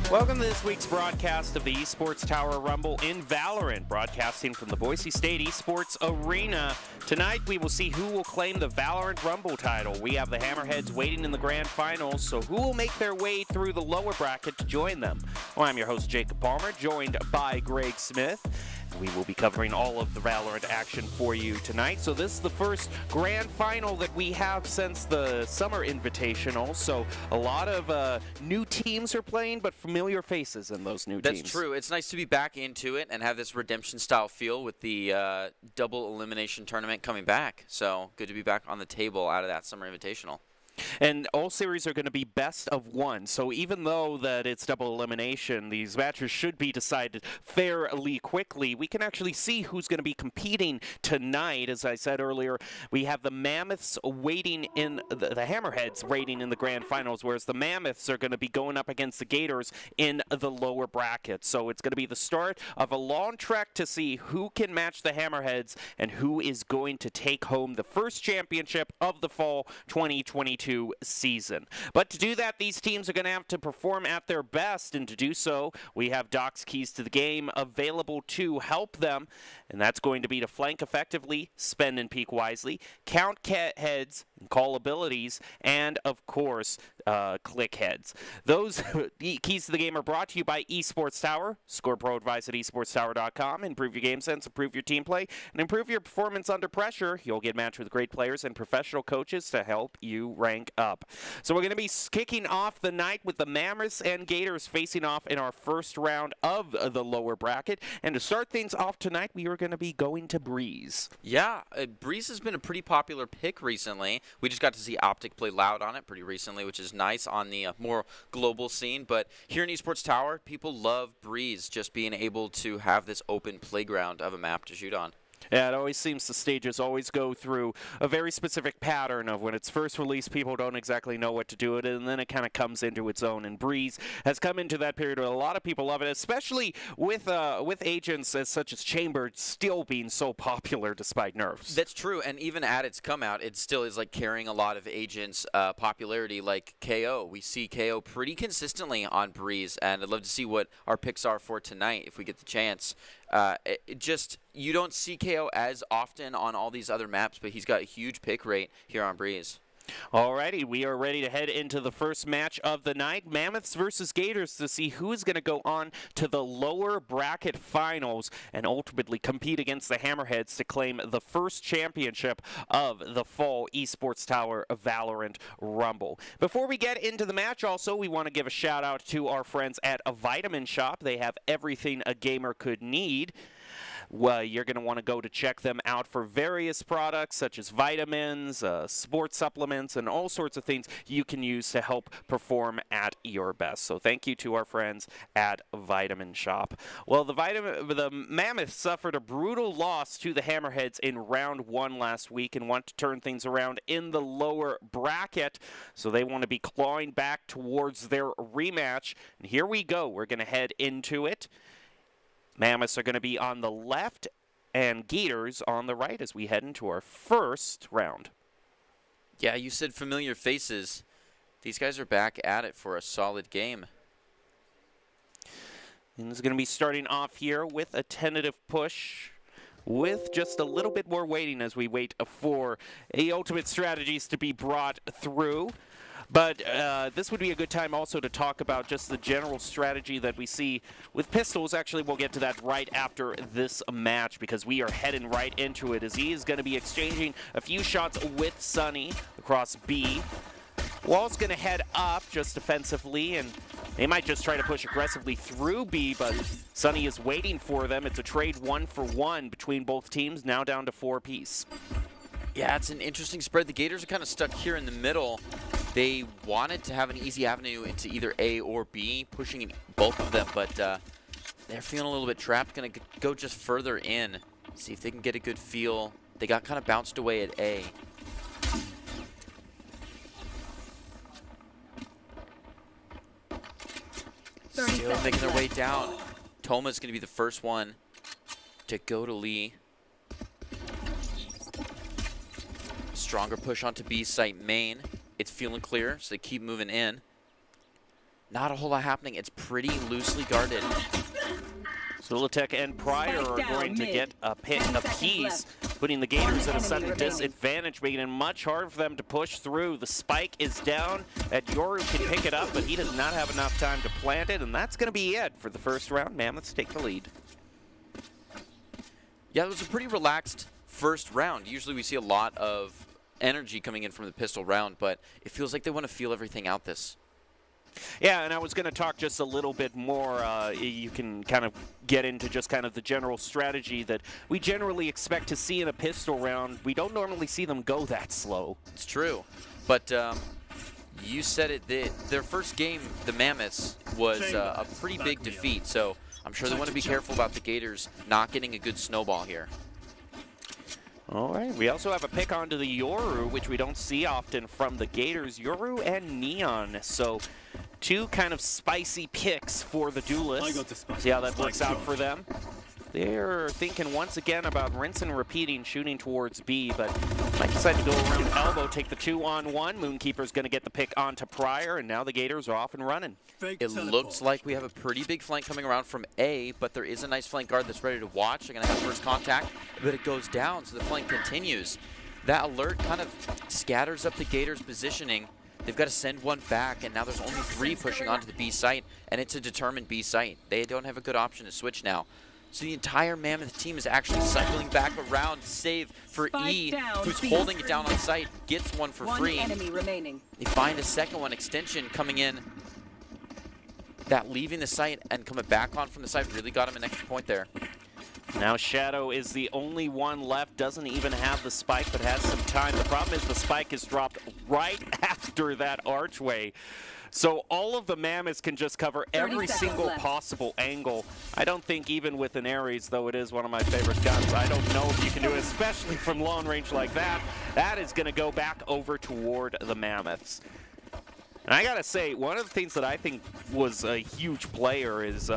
Welcome to this week's broadcast of the Esports Tower Rumble in Valorant, broadcasting from the Boise State Esports Arena. Tonight, we will see who will claim the Valorant Rumble title. We have the Hammerheads waiting in the grand finals, so who will make their way through the lower bracket to join them? Well, I'm your host, Jacob Palmer, joined by Greg Smith. We will be covering all of the Valorant action for you tonight. So this is the first grand final that we have since the Summer Invitational. So a lot of new teams are playing, but familiar faces in those new teams. That's true. It's nice to be back into it and have this redemption-style feel with the double elimination tournament coming back. So good to be back on the table out of that Summer Invitational. And all series are going to be best of one. So even though that it's double elimination, these matches should be decided fairly quickly. We can actually see who's going to be competing tonight. As I said earlier, we have the Mammoths waiting in the Hammerheads waiting in the grand finals, whereas the Mammoths are going to be going up against the Gators in the lower bracket. So it's going to be the start of a long trek to see who can match the Hammerheads and who is going to take home the first championship of the fall 2022 season. But to do that, these teams are going to have to perform at their best, and to do so, we have Doc's Keys to the Game available to help them, and that's going to be to flank effectively, spend and peek wisely, count heads, and call abilities, and of course, click heads. Those keys to the game are brought to you by Esports Tower. Score Pro advice at esportstower.com. Improve your game sense, improve your team play, and improve your performance under pressure. You'll get matched with great players and professional coaches to help you rank up. So we're going to be kicking off the night with the Mammoths and Gators facing off in our first round of the lower bracket. And to start things off tonight, we are going to be going to Breeze. Yeah, Breeze has been a pretty popular pick recently. We just got to see Optic play loud on it pretty recently, which is nice on the more global scene. But here in Esports Tower, people love Breeze just being able to have this open playground of a map to shoot on. Yeah, it always seems the stages always go through a very specific pattern of when it's first released, people don't exactly know what to do with it, and then it kind of comes into its own. And Breeze has come into that period where a lot of people love it, especially with agents as such as Chamber still being so popular despite nerfs. That's true, and even at its come out, it still is like carrying a lot of agents' popularity, like KO. We see KO pretty consistently on Breeze, and I'd love to see what our picks are for tonight if we get the chance. You don't see KO as often on all these other maps, but he's got a huge pick rate here on Breeze. Alrighty, we are ready to head into the first match of the night, Mammoths versus Gators, to see who is going to go on to the lower bracket finals and ultimately compete against the Hammerheads to claim the first championship of the Fall Esports Tower Valorant Rumble. Before we get into the match, also, we want to give a shout out to our friends at A Vitamin Shop. They have everything a gamer could need. Well, you're going to want to go to check them out for various products such as vitamins, sports supplements, and all sorts of things you can use to help perform at your best. So thank you to our friends at Vitamin Shop. Well, the Mammoths suffered a brutal loss to the Hammerheads in round 1 last week and want to turn things around in the lower bracket. So they want to be clawing back towards their rematch. And here we go. We're going to head into it. Mammoths are going to be on the left and Gators on the right as we head into our first round. Yeah, you said familiar faces. These guys are back at it for a solid game. And this is going to be starting off here with a tentative push with just a little bit more waiting as we wait for the ultimate strategies to be brought through. But this would be a good time also to talk about just the general strategy that we see with pistols. Actually, we'll get to that right after this match because we are heading right into it as he is going to be exchanging a few shots with Sunny across B. Wall's going to head up just defensively, and they might just try to push aggressively through B, but Sunny is waiting for them. It's a trade 1-for-1 between both teams, now down to 4 apiece. Yeah, it's an interesting spread. The Gators are kind of stuck here in the middle. They wanted to have an easy avenue into either A or B, pushing in both of them, but they're feeling a little bit trapped. Going to go just further in, see if they can get a good feel. They got kind of bounced away at A. Still making their way down. Toma's going to be the first one to go to Lee. Stronger push onto B site main. It's feeling clear, so they keep moving in. Not a whole lot happening. It's pretty loosely guarded. Zulatek and Pryor are going to get a pick apiece, putting the Gators at a sudden disadvantage, making it much harder for them to push through. The spike is down, and Yoru can pick it up, but he does not have enough time to plant it, and that's going to be it for the first round. Mammoths take the lead. Yeah, it was a pretty relaxed first round. Usually we see a lot of energy coming in from the pistol round, but it feels like they want to feel everything out this. Yeah, and I was going to talk just a little bit more. You can kind of get into just kind of the general strategy that we generally expect to see in a pistol round. We don't normally see them go that slow. It's true, but you said it. Their first game, the Mammoths, was a pretty big defeat, so I'm sure they want to be careful about the Gators not getting a good snowball here. All right, we also have a pick onto the Yoru, which we don't see often from the Gators. Yoru and Neon, so two kind of spicy picks for the duelists. See how that works out for them. They're thinking once again about rinse and repeating, shooting towards B, but might decide to go around elbow, take the 2-on-1. Moonkeeper's going to get the pick onto Pryor, and now the Gators are off and running. It looks like we have a pretty big flank coming around from A, but there is a nice flank guard that's ready to watch. They're going to have first contact, but it goes down, so the flank continues. That alert kind of scatters up the Gators' positioning. They've got to send one back, and now there's only 3 pushing onto the B site, and it's a determined B site. They don't have a good option to switch now. So the entire Mammoth team is actually cycling back around to save for E, who's holding it down on site, gets one for free. They find a second one, extension coming in. That leaving the site and coming back on from the site really got him an extra point there. Now Shadow is the only one left, doesn't even have the spike, but has some time. The problem is the spike is dropped right after that archway. So all of the Mammoths can just cover every single possible angle. I don't think even with an Ares, though it is one of my favorite guns, I don't know if you can do it, especially from long range like that. That is going to go back over toward the Mammoths. And I gotta say, one of the things that I think was a huge player is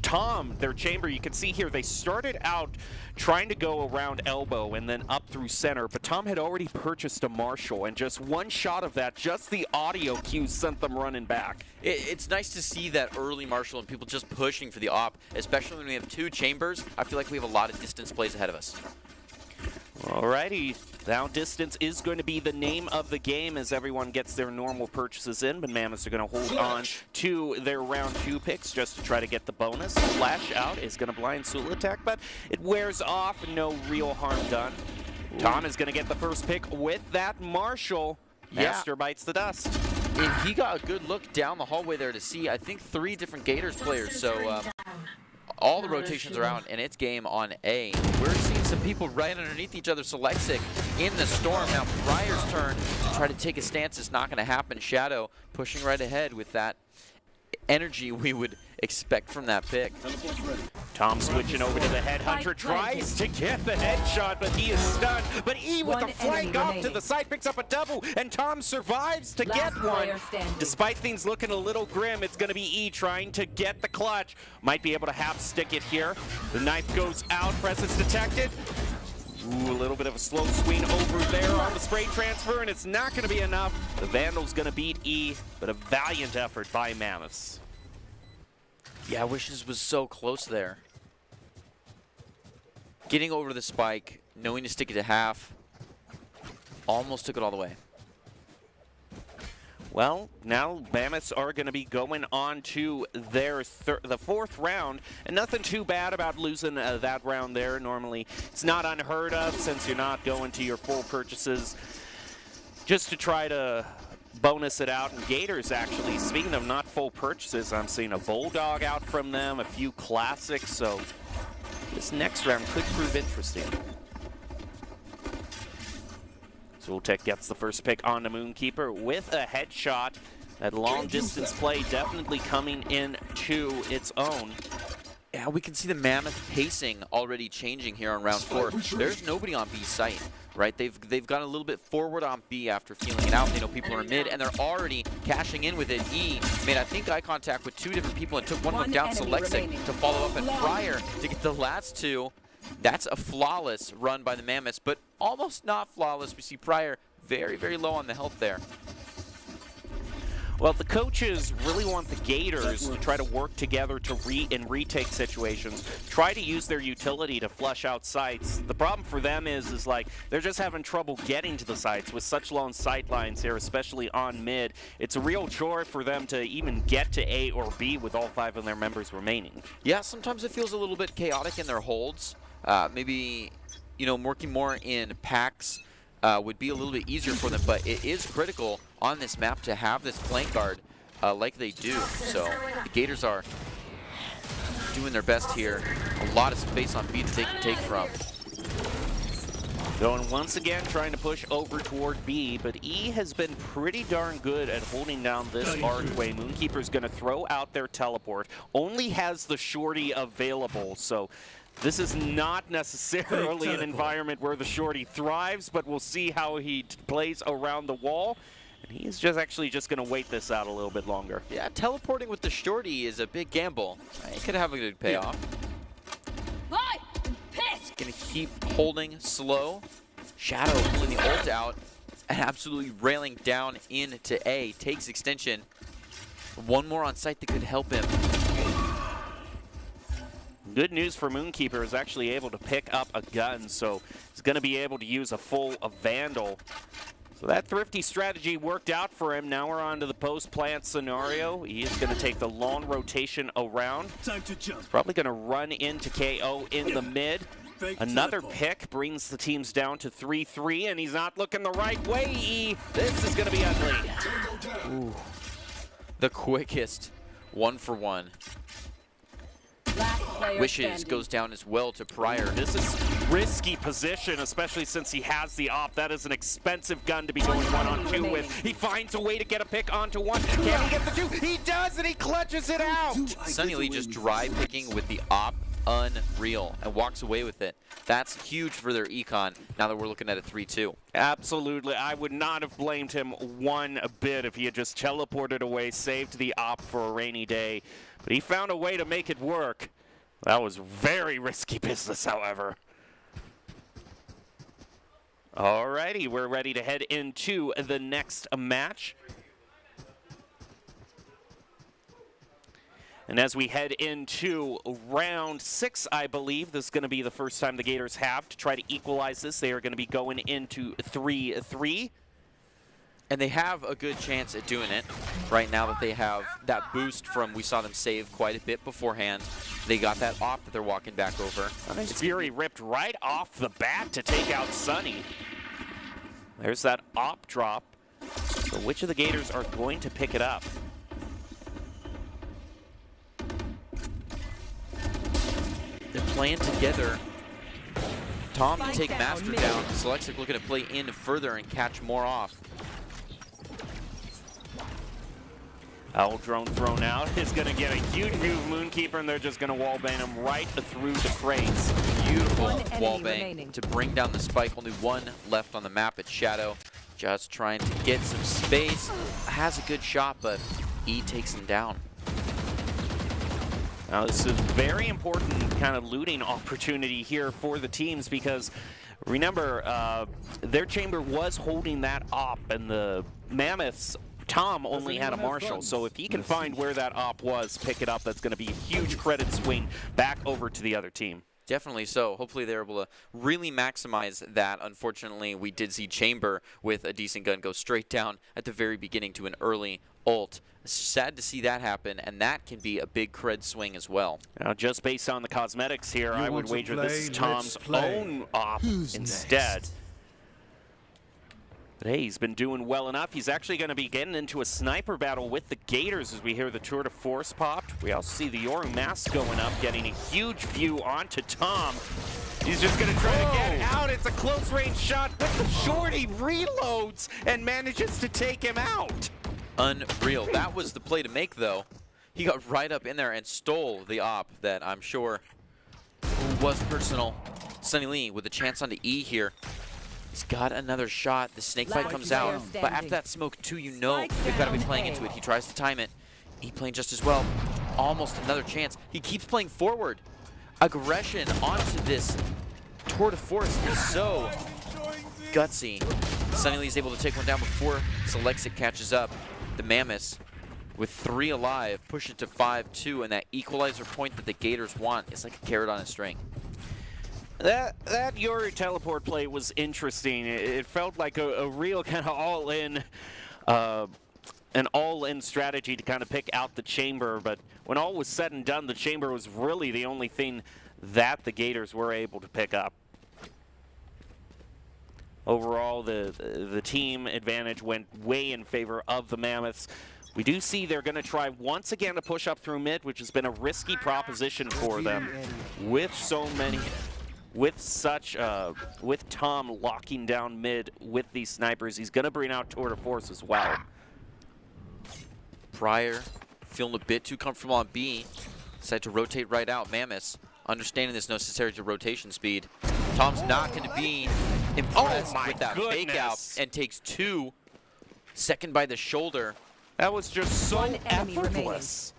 Tom, their chamber. You can see here, they started out trying to go around elbow and then up through center, but Tom had already purchased a Marshall, and just one shot of that, just the audio cues sent them running back. It's nice to see that early Marshall and people just pushing for the op, especially when we have 2 chambers. I feel like we have a lot of distance plays ahead of us. Alrighty, down distance is going to be the name of the game as everyone gets their normal purchases in, but Mammoths are going to hold on to their round 2 picks just to try to get the bonus. Flash out is going to blind Zulatek, but it wears off, no real harm done. Tom is going to get the first pick with that Marshall. Master bites the dust. And he got a good look down the hallway there to see, I think, 3 different Gators players, so all the rotations are out, and it's game on A. We're seeing some people right underneath each other. So Leipzig in the storm. Now Pryor's turn to try to take a stance is not going to happen. Shadow pushing right ahead with that energy we would expect from that pick. Tom switching over to the Headhunter, tries to get the headshot, but he is stunned. But E with the flank off to the side, picks up a double, and Tom survives to get one. Despite things looking a little grim, it's going to be E trying to get the clutch. Might be able to half stick it here. The knife goes out, presence detected. Ooh, a little bit of a slow swing over there on the spray transfer, and it's not going to be enough. The Vandal's going to beat E, but a valiant effort by Mammoths. Yeah, I wish this was so close there. Getting over to the spike, knowing to stick it to half. Almost took it all the way. Well, now Mammoths are going to be going on to their the fourth round, and nothing too bad about losing that round there. Normally, it's not unheard of since you're not going to your full purchases just to try to bonus it out. And Gators, actually, speaking of not full purchases, I'm seeing a Bulldog out from them, a few classics, so this next round could prove interesting. Zultek gets the first pick on the Moonkeeper with a headshot. That long distance play definitely coming into its own. Yeah, we can see the Mammoth pacing already changing here on round 4. There's nobody on B site, right? They've gone a little bit forward on B after feeling it out. They know people are mid, and they're already cashing in with it. E made, I think, eye contact with 2 different people and took one of them down, Selecting to follow up, and Pryor to get the last 2. That's a flawless run by the Mammoths, but almost not flawless. We see Pryor very, very low on the health there. Well, the coaches really want the Gators to try to work together to retake situations, try to use their utility to flush out sites. The problem for them is like they're just having trouble getting to the sites with such long sight lines here, especially on mid. It's a real chore for them to even get to A or B with all 5 of their members remaining. Yeah, sometimes it feels a little bit chaotic in their holds. Maybe, you know, working more in packs would be a little bit easier for them, but it is critical on this map to have this flank guard like they do. So the Gators are doing their best here. A lot of space on B that they can take from. Going once again, trying to push over toward B, but E has been pretty darn good at holding down this archway. Moonkeeper's going to throw out their teleport. Only has the shorty available, so this is not necessarily an environment where the shorty thrives, but we'll see how he plays around the wall. And he's just going to wait this out a little bit longer. Yeah, teleporting with the shorty is a big gamble. It could have a good payoff. Gonna keep holding slow. Shadow pulling the ult out and absolutely railing down into A. Takes extension. One more on site that could help him. Good news for Moonkeeper is actually able to pick up a gun, so he's going to be able to use a full Vandal. So that thrifty strategy worked out for him. Now we're on to the post-plant scenario. He is going to take the long rotation around. Time to jump. He's probably going to run into KO in the mid. Another pick brings the teams down to 3-3, and he's not looking the right way, E. This is going to be ugly. Ooh. The quickest 1-for-1. Wishes goes down as well to Pryor. This is risky position, especially since he has the op. That is an expensive gun to be going 1-on-2 with. He finds a way to get a pick onto 1. Can he get the 2? He does, and he clutches it out. Sunny Lee just dry picking with the op. Unreal, and walks away with it. That's huge for their econ now that we're looking at a 3-2. Absolutely. I would not have blamed him one bit if he had just teleported away, saved the op for a rainy day. But he found a way to make it work. That was very risky business, however. Alrighty, we're ready to head into the next match. And as we head into round 6, I believe, this is going to be the first time the Gators have to try to equalize this. They are going to be going into 3-3. And they have a good chance at doing it right now that they have that boost from, we saw them save quite a bit beforehand. They got that op that they're walking back over. Nice Fury ripped right off the bat to take out Sunny. There's that op drop. So which of the Gators are going to pick it up? They're playing together. Tom to take Master down. Selectsic looking to play in further and catch more off. Owl drone thrown out is going to get a huge move, Moonkeeper, and they're just going to wallbang him right through the crates. Beautiful wallbang to bring down the spike. Only 1 left on the map. It's Shadow just trying to get some space. Has a good shot, but E takes him down. Now this is a very important kind of looting opportunity here for the teams because remember, their chamber was holding that op, and the Mammoths, Tom only had a Marshal, so if he can find where that op was, pick it up, that's going to be a huge credit swing back over to the other team. Definitely so. Hopefully they're able to really maximize that. Unfortunately, we did see Chamber with a decent gun go straight down at the very beginning to an early ult. Sad to see that happen, and that can be a big cred swing as well. Now, just based on the cosmetics here, I would wager this is Tom's own op instead. Next? But hey, he's been doing well enough. He's actually going to be getting into a sniper battle with the Gators as we hear the Tour de Force popped. We also see the Yoru mask going up, getting a huge view onto Tom. He's just going to try to get out. It's a close range shot, but the shorty reloads and manages to take him out. Unreal. That was the play to make, though. He got right up in there and stole the op that I'm sure was personal. Sunny Lee with a chance on the E here. He's got another shot. The snake bite comes out. But after that smoke, too, you know they've got to be playing into it. He tries to time it. He playing just as well. Almost another chance. He keeps playing forward. Aggression onto this Tour de Force is so gutsy. Sunny Lee's able to take one down before Selexit catches up. The Mammoths with 3 alive, push it to 5-2, and that equalizer point that the Gators want is like a carrot on a string. That Yoru teleport play was interesting. It felt like a real kind of all-in, an all-in strategy to kind of pick out the Chamber. But when all was said and done, the Chamber was really the only thing that the Gators were able to pick up. Overall, the team advantage went way in favor of the Mammoths. We do see they're going to try once again to push up through mid, which has been a risky proposition for them with so many. With Tom locking down mid with these snipers, he's going to bring out Tour de Force as well. Pryor feeling a bit too comfortable on B. Decided to rotate right out. Mammoths understanding there's no necessarily to rotation speed. Tom's not going to be impressed with that fake out and takes 2. Second by the shoulder. That was just so effortless.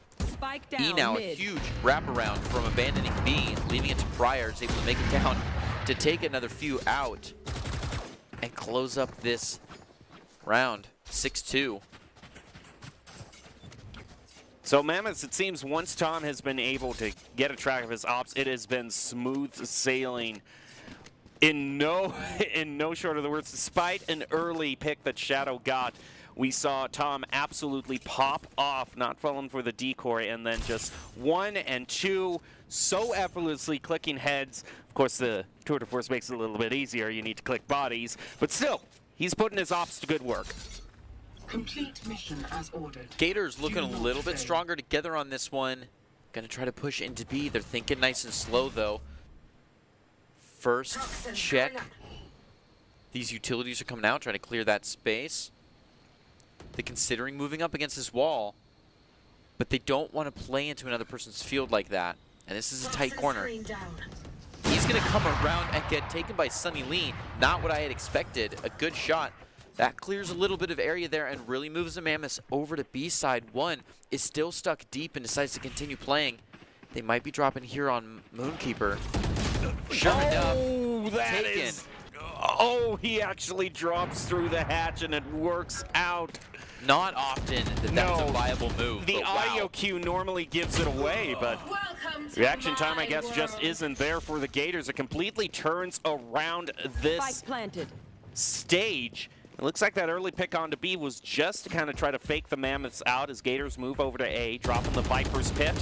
E now a huge wraparound from abandoning B, leaving it to Pryor. Is able to make it down to take another few out and close up this round. 6-2. So Mammoths, it seems once Tom has been able to get a track of his ops, it has been smooth sailing in no short of the words. Despite an early pick that Shadow got, we saw Tom absolutely pop off, not falling for the decoy, and then just 1 and 2, so effortlessly clicking heads. Of course, the Tour de Force makes it a little bit easier. You need to click bodies, but still, he's putting his ops to good work. Complete mission as ordered. Gators looking a little bit stronger together on this one. Gonna try to push into B. They're thinking nice and slow, though. First check. These utilities are coming out, trying to clear that space. They're considering moving up against this wall, but they don't want to play into another person's field like that. And this is a tight corner. He's going to come around and get taken by Sunny Lee. Not what I had expected. A good shot. That clears a little bit of area there and really moves the Mammoths over to B side. 1 is still stuck deep and decides to continue playing. They might be dropping here on Moonkeeper. Sure enough, that taken. Oh, he actually drops through the hatch and it works out. Not often that's a viable move. The audio cue normally gives it away, but reaction time, I guess, just isn't there for the Gators. It completely turns around this stage. It looks like that early pick onto B was just to kind of try to fake the Mammoths out as Gators move over to A, dropping the Viper's Pit.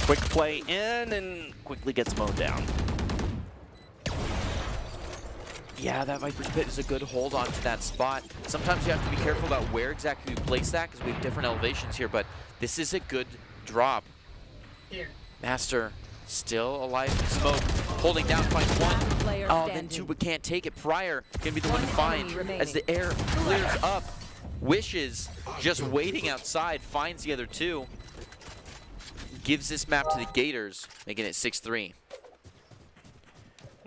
Quick play in and quickly gets mowed down. Yeah, that Viper's Pit is a good hold on to that spot. Sometimes you have to be careful about where exactly you place that because we have different elevations here, but this is a good drop. Here. Master still alive in smoke, holding down, finds 1. Oh, then 2, but can't take it. Pryor gonna be the one to find as the air clears up. Wishes just waiting outside, finds the other 2. Gives this map to the Gators, making it 6-3.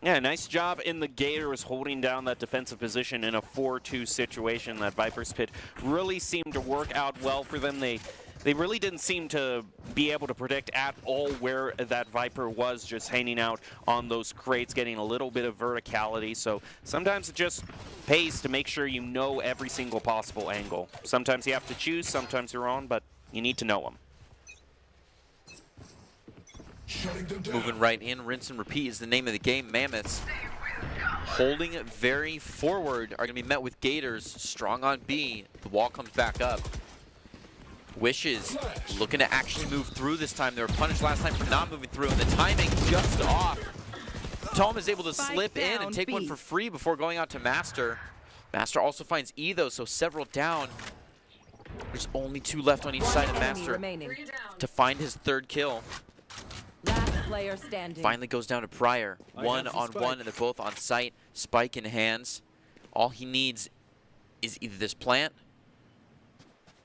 Yeah, nice job in the Gators holding down that defensive position in a 4-2 situation. That Viper's Pit really seemed to work out well for them. They really didn't seem to be able to predict at all where that Viper was, just hanging out on those crates, getting a little bit of verticality. So sometimes it just pays to make sure you know every single possible angle. Sometimes you have to choose, sometimes you're on, but you need to know them. Moving right in, rinse and repeat is the name of the game. Mammoths holding it very forward are going to be met with Gators. Strong on B. The wall comes back up. Wishes looking to actually move through this time. They were punished last time for not moving through, and the timing just off. Tom is able to slip in and take one for free before going out to Master. Master also finds E though, so several down. There's only 2 left on each side of Master to find his 3rd kill. Last player standing. Finally goes down to Pryor. 1-on-1, and they're both on site. Spike in hands. All he needs is either this plant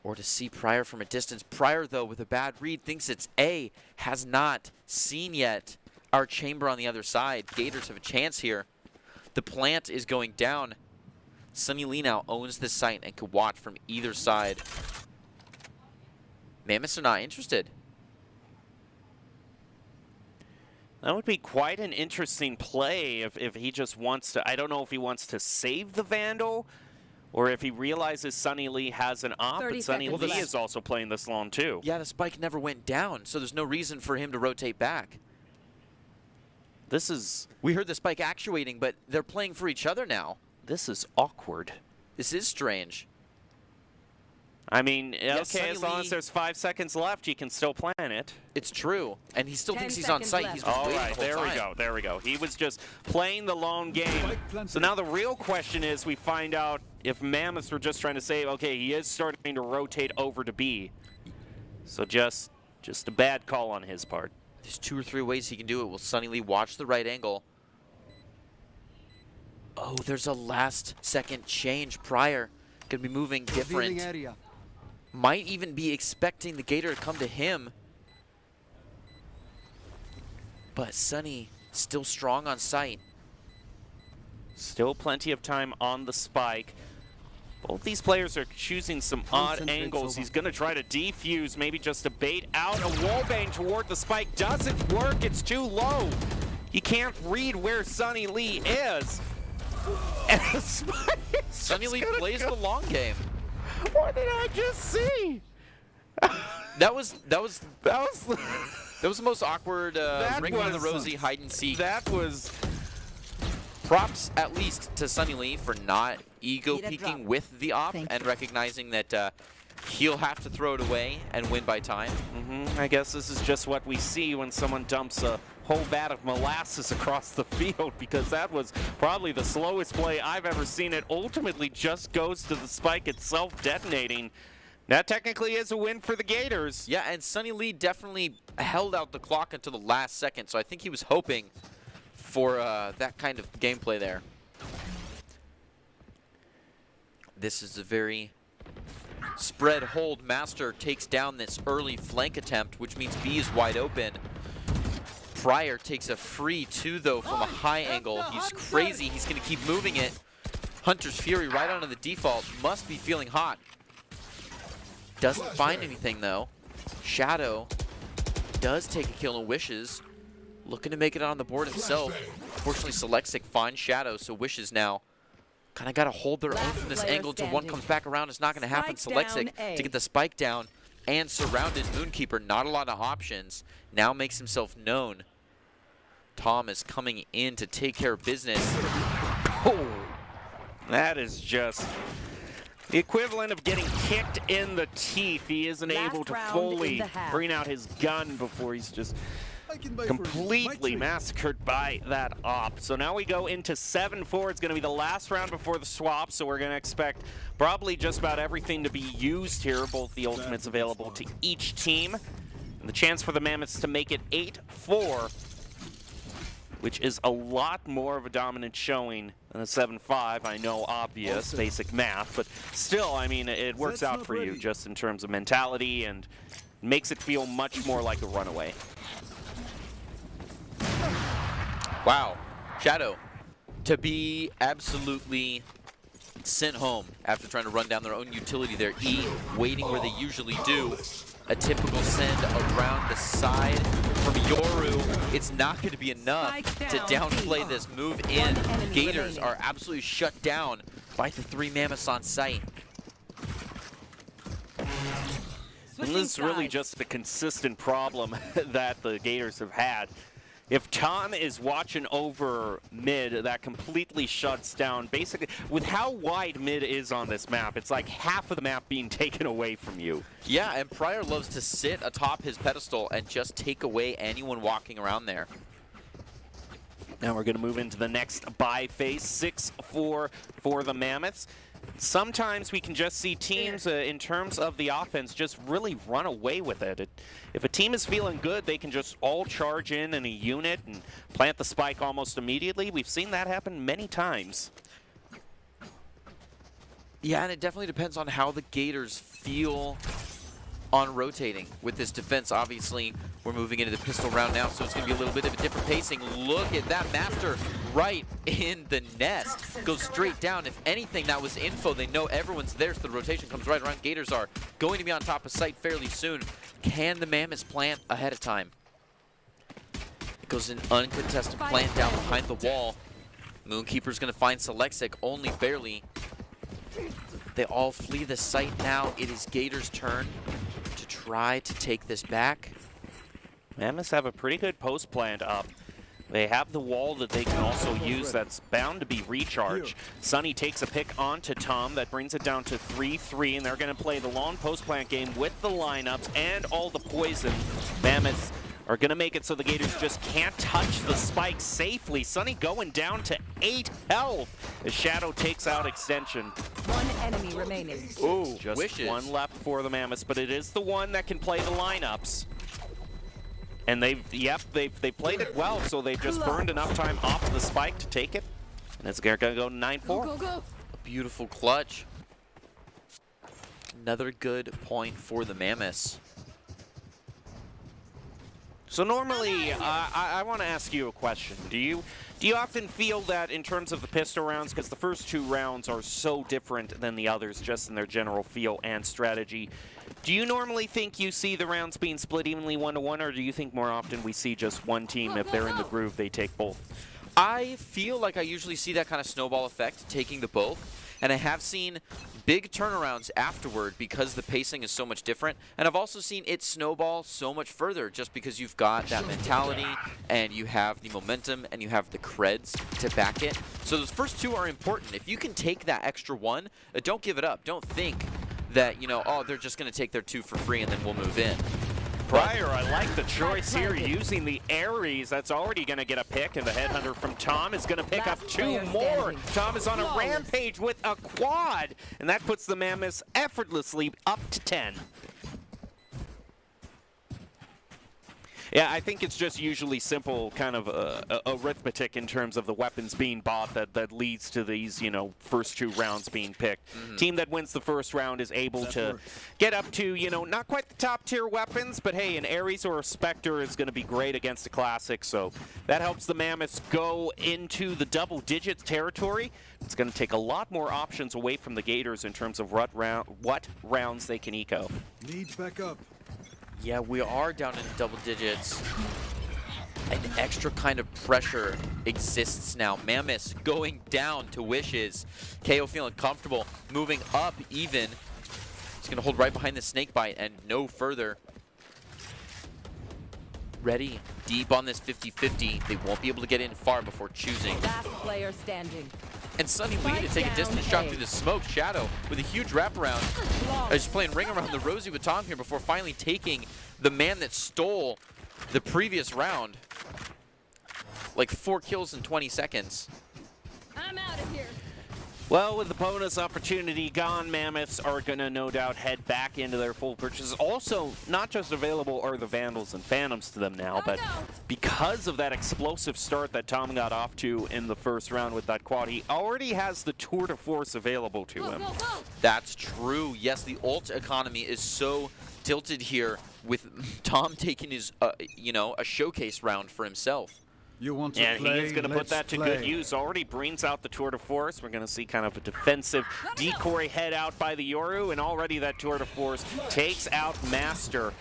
or to see Pryor from a distance. Pryor, though, with a bad read, thinks it's A. Has not seen yet our chamber on the other side. Gators have a chance here. The plant is going down. Sunny Lee now owns this site and could watch from either side. Mammoths are not interested. That would be quite an interesting play if he just wants to. I don't know if he wants to save the Vandal or if he realizes Sunny Lee has an op, but Sunny Lee is also playing this long too. Yeah, the spike never went down, so there's no reason for him to rotate back. This is... We heard the spike actuating, but they're playing for each other now. This is awkward. This is strange. I mean, Yes, okay, as long as there's 5 seconds left, you can still plan it. It's true, and he still thinks he's on site. He's been waiting the whole time. There we go. He was just playing the long game. So now the real question is, we find out if Mammoths were just trying to say, okay, he is starting to rotate over to B. So just a bad call on his part. There's 2 or 3 ways he can do it. Will Sunny Lee watch the right angle? Oh, there's a last-second change. Pryor gonna be moving different. Might even be expecting the Gator to come to him. But Sunny still strong on site. Still plenty of time on the spike. Both these players are choosing some odd angles. He's going to try to defuse, maybe just to bait out a wallbang toward the spike. Doesn't work. It's too low. You can't read where Sunny Lee is. And the spike is Sunny Lee plays the long game. What did I just see? That was the most awkward Ring of the Rosie hide and seek. That was props at least to Sunny Lee for not ego peeking with the op and recognizing that he'll have to throw it away and win by time. I guess this is just what we see when someone dumps a whole vat of molasses across the field, because that was probably the slowest play I've ever seen. It ultimately just goes to the spike itself detonating. That technically is a win for the Gators. Yeah, and Sunny Lee definitely held out the clock until the last second, so I think he was hoping for that kind of gameplay there. This is a very spread hold. Master takes down this early flank attempt, which means B is wide open. Pryor takes a free 2, though, from a high angle. He's crazy. He's going to keep moving it. Hunter's Fury right onto the default. Must be feeling hot. Doesn't find anything, though. Shadow does take a kill and Wishes. Looking to make it on the board himself. Unfortunately, Selexic finds Shadow, so Wishes now kind of got to hold their own from this angle until one comes back around. It's not going to happen. Selexic to get the spike down and surrounded. Moonkeeper, not a lot of options. Now makes himself known. Tom is coming in to take care of business. Oh, that is just the equivalent of getting kicked in the teeth. He isn't able to fully bring out his gun before he's just completely massacred by that op. So now we go into 7-4. It's going to be the last round before the swap, so we're going to expect probably just about everything to be used here, both the ultimates available to each team. And the chance for the Mammoths to make it 8-4, which is a lot more of a dominant showing than a 7-5. I know, obvious, basic math, but still, I mean, it works out for you just in terms of mentality and makes it feel much more like a runaway. Wow. Shadow to be absolutely sent home after trying to run down their own utility there. E waiting where they usually do. A typical send around the side from Yoru. It's not going to be enough to downplay this move in. Gators are absolutely shut down by the 3 Mammoths on site. And this is really just the consistent problem that the Gators have had. If Tom is watching over mid, that completely shuts down. Basically, with how wide mid is on this map, it's like half of the map being taken away from you. Yeah, and Pryor loves to sit atop his pedestal and just take away anyone walking around there. Now we're going to move into the next buy phase, 6-4 for the Mammoths. Sometimes we can just see teams, in terms of the offense, just really run away with it. If a team is feeling good, they can just all charge in a unit and plant the spike almost immediately. We've seen that happen many times. Yeah, and it definitely depends on how the Gators feel on rotating with this defense. Obviously, we're moving into the pistol round now, so it's going to be a little bit of a different pacing. Look at that Master right in the nest. Goes straight down. If anything, that was info. They know everyone's there, so the rotation comes right around. Gators are going to be on top of site fairly soon. Can the Mammoths plant ahead of time? It goes an uncontested plant down behind the wall. Moonkeeper's going to find Selexic, only barely. They all flee the site now. It is Gators' turn to try to take this back. Mammoths have a pretty good post plant up. They have the wall that they can also use that's bound to be recharged. Sunny takes a pick onto Tom. That brings it down to 3-3, and they're going to play the long post plant game with the lineups and all the poison. Mammoths are going to make it so the Gators just can't touch the spike safely. Sunny going down to 8 health as Shadow takes out Extension. One enemy remaining. Ooh, Just wishes. one left for the Mammoths, but it is the one that can play the lineups. And they played it well, so they've just burned enough time off of the spike to take it. And it's going to go 9-4. Go, go. A beautiful clutch. Another good point for the Mammoths. So normally, I want to ask you a question. Do you often feel that in terms of the pistol rounds, because the first 2 rounds are so different than the others just in their general feel and strategy, do you normally think you see the rounds being split evenly 1-1, or do you think more often we see just one team, if they're in the groove, they take both? I feel like I usually see that kind of snowball effect, taking the both. And I have seen big turnarounds afterward because the pacing is so much different. And I've also seen it snowball so much further just because you've got that mentality and you have the momentum and you have the creds to back it. So those first 2 are important. If you can take that extra 1, don't give it up. Don't think that, you know, oh, they're just going to take their 2 for free and then we'll move in. Pryor, I like the choice here, using the Ares. That's already going to get a pick, and the headhunter from Tom is going to pick up 2 more. Tom is on a rampage with a quad, and that puts the Mammoths effortlessly up to 10. Yeah, I think it's just usually simple kind of arithmetic in terms of the weapons being bought that leads to these, you know, first 2 rounds being picked. Team that wins the first round is able to get up to, you know, not quite the top tier weapons, but hey, an Ares or a Spectre is going to be great against a Classic, so that helps the Mammoths go into the double-digit territory. It's going to take a lot more options away from the Gators in terms of what rounds they can eco. Needs backup. Yeah, we are down in double digits. An extra kind of pressure exists now. Mammoths going down to Wishes. KO feeling comfortable, moving up even. He's going to hold right behind the snakebite and no further. Ready, deep on this 50-50. They won't be able to get in far before choosing. Last player standing. And Sunny Lee to take a distance shot through the smoke. Shadow with a huge wraparound. Just playing ring around the rosy with Tom here before finally taking the man that stole the previous round. Like 4 kills in 20 seconds. I'm out of here. Well, with the bonus opportunity gone, Mammoths are going to no doubt head back into their full purchases. Also, not just available are the Vandals and Phantoms to them now, but because of that explosive start that Tom got off to in the first round with that quad, he already has the Tour de Force available to him. That's true. Yes, the ult economy is so tilted here with Tom taking his, you know, a showcase round for himself. You want to And play? he's going to put that to good use. Already brings out the Tour de Force. We're going to see kind of a defensive decoy head out by the Yoru, and already that Tour de Force takes out Master.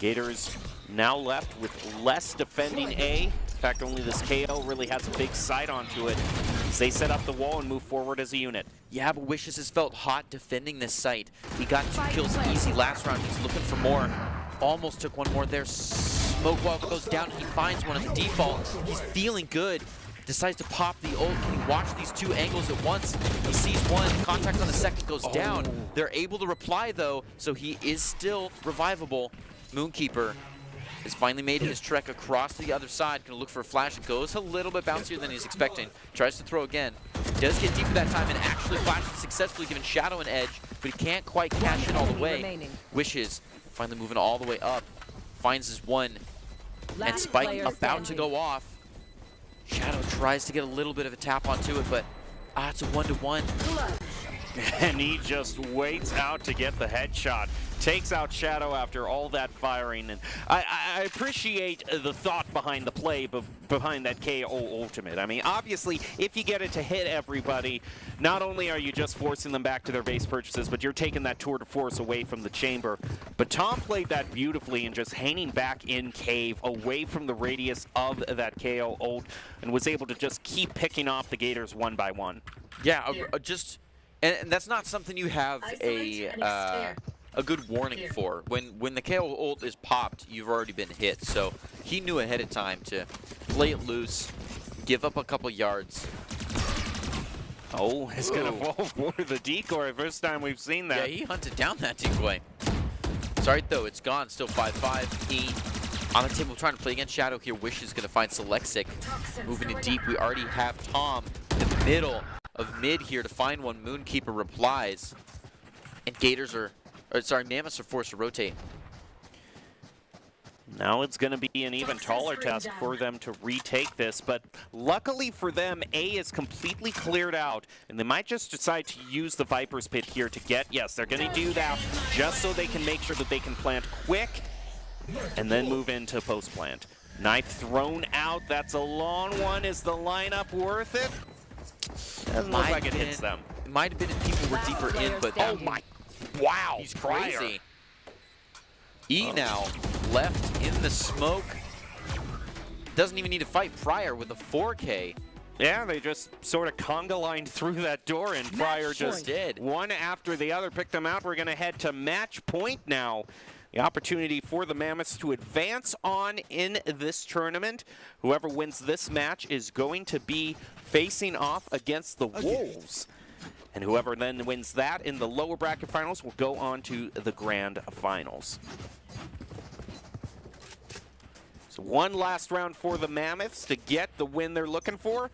Gators now left with less defending A. In fact, only this KO really has a big sight onto it. as they set up the wall and move forward as a unit. Yeah, but Wishes has felt hot defending this site. He got 2 kills easy last round. He's looking for more. Almost took one more there. Smoke wall goes down. He finds one at the default. He's feeling good. Decides to pop the ult. Can he watch these 2 angles at once? He sees one. Contact on the second goes down. They're able to reply, though, so he is still revivable. Moonkeeper has finally made his trek across to the other side. Gonna look for a flash. It goes a little bit bouncier than he's expecting. Tries to throw again. Does get deeper that time and actually flashes successfully, giving Shadow an edge, but he can't quite cash in all the way. Wishes finally moving all the way up. Finds his one. And Spike about to go off. Shadow tries to get a little bit of a tap onto it, but it's a 1-to-1. And he just waits out to get the headshot. Takes out Shadow after all that firing. And I appreciate the thought behind the play, behind that KO ultimate. I mean, obviously, if you get it to hit everybody, not only are you just forcing them back to their base purchases, but you're taking that tour de force away from the chamber. But Tom played that beautifully and just hanging back in cave, away from the radius of that KO ult, and was able to just keep picking off the Gators one by one. Yeah, and that's not something you have a good warning for. When the KO ult is popped, you've already been hit. So he knew ahead of time to play it loose, give up a couple yards. Oh, it's going to fall for the decoy. First time we've seen that. Yeah, he hunted down that decoy. Sorry, though, it's gone. Still 5-5. He on the table trying to play against Shadow here. Wish is going to find Selexic. Moving it deep. We already have Tom in the middle of mid here to find one. Moonkeeper replies. And Gators are, Mammoths are forced to rotate. Now it's going to be an even taller task for them to retake this, but luckily for them, A is completely cleared out, and they might just decide to use the Viper's Pit here to get, yes, they're going to do that just so they can make sure that they can plant quick and then move into post-plant. Knife thrown out, that's a long one. Is the lineup worth it? Doesn't look like it hits them. It might have been if people were deeper in, but oh my, wow, he's crazy. Now left in the smoke. Doesn't even need to fight Pryor with a 4K. Yeah, they just sort of conga lined through that door, and Pryor just did. One after the other picked them out. We're going to head to match point now. The opportunity for the Mammoths to advance on in this tournament. Whoever wins this match is going to be facing off against the Wolves. And whoever then wins that in the lower bracket finals will go on to the grand finals. So one last round for the Mammoths to get the win they're looking for.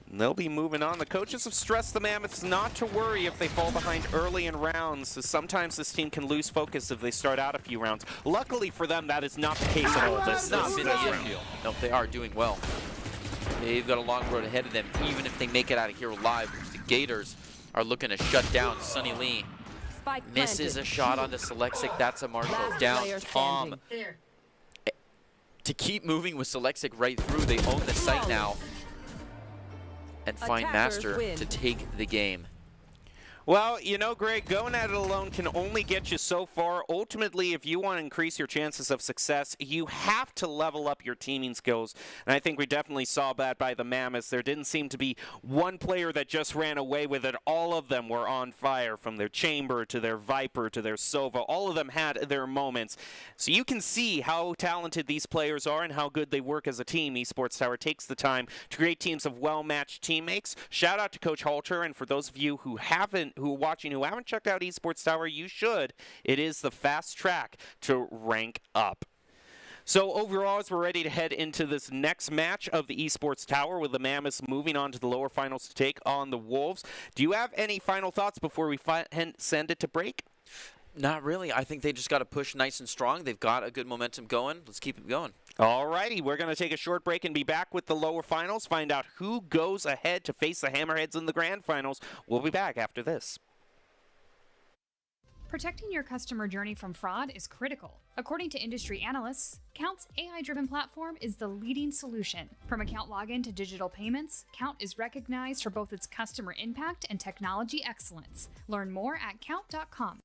And they'll be moving on. The coaches have stressed the Mammoths not to worry if they fall behind early in rounds. So sometimes this team can lose focus if they start out a few rounds. Luckily for them, that is not the case at all. That's not been the issue. No, they are doing well. They've got a long road ahead of them, even if they make it out of here alive. The Gators are looking to shut down Sunny Lee. Misses a shot onto Selexic. That's a Marshall. Down Tom. To keep moving with Selexic right through, they own the site now. And find Master to take the game. Well, you know, Greg, going at it alone can only get you so far. Ultimately, if you want to increase your chances of success, you have to level up your teaming skills. And I think we definitely saw that by the Mammoths. There didn't seem to be one player that just ran away with it. All of them were on fire, from their Chamber to their Viper to their Sova. All of them had their moments. So you can see how talented these players are and how good they work as a team. Esports Tower takes the time to create teams of well-matched teammates. Shout out to Coach Halter, and for those of you who haven't checked out Esports Tower, you should. It is the fast track to rank up. So overall, as we're ready to head into this next match of the Esports Tower, with the Mammoths moving on to the lower finals to take on the Wolves, do you have any final thoughts before we send it to break? Not really. I think they just got to push nice and strong. They've got a good momentum going. Let's keep it going. Alrighty, we're going to take a short break and be back with the lower finals, find out who goes ahead to face the Hammerheads in the grand finals. We'll be back after this. Protecting your customer journey from fraud is critical. According to industry analysts, Count's AI-driven platform is the leading solution. From account login to digital payments, Count is recognized for both its customer impact and technology excellence. Learn more at count.com.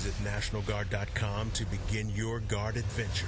Visit NationalGuard.com to begin your guard adventure.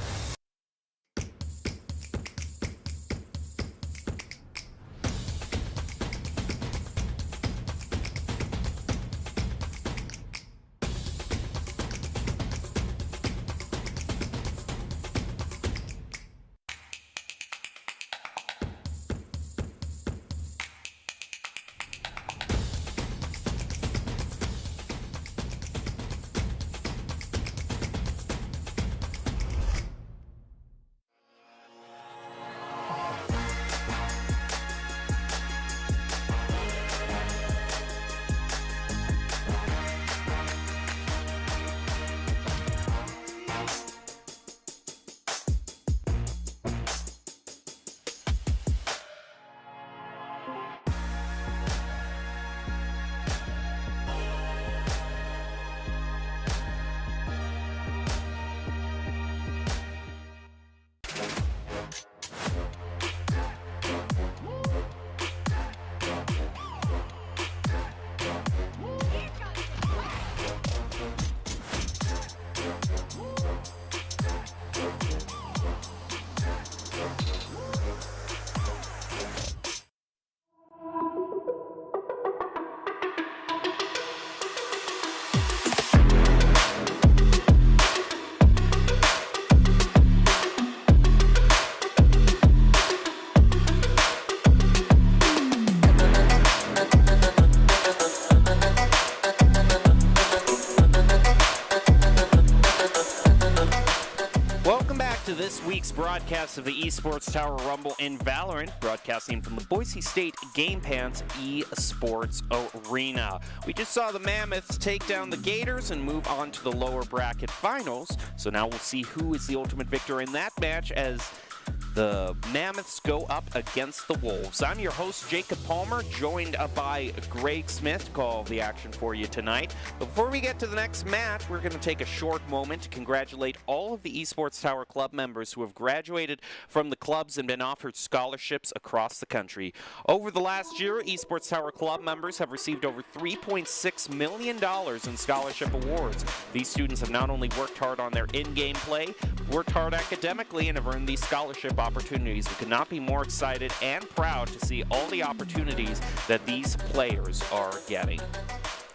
This week's broadcast of the Esports Tower Rumble in Valorant, broadcasting from the Boise State Game Pants Esports Arena. We just saw the Mammoths take down the Gators and move on to the lower bracket finals. So now we'll see who is the ultimate victor in that match as the Mammoths go up against the Wolves. I'm your host, Jacob Palmer, joined by Greg Smith to call the action for you tonight. But before we get to the next match, we're going to take a short moment to congratulate all of the Esports Tower Club members who have graduated from the clubs and been offered scholarships across the country. Over the last year, Esports Tower Club members have received over $3.6 million in scholarship awards. These students have not only worked hard on their in-game play, worked hard academically, and have earned these scholarship opportunities. We could not be more excited and proud to see all the opportunities that these players are getting.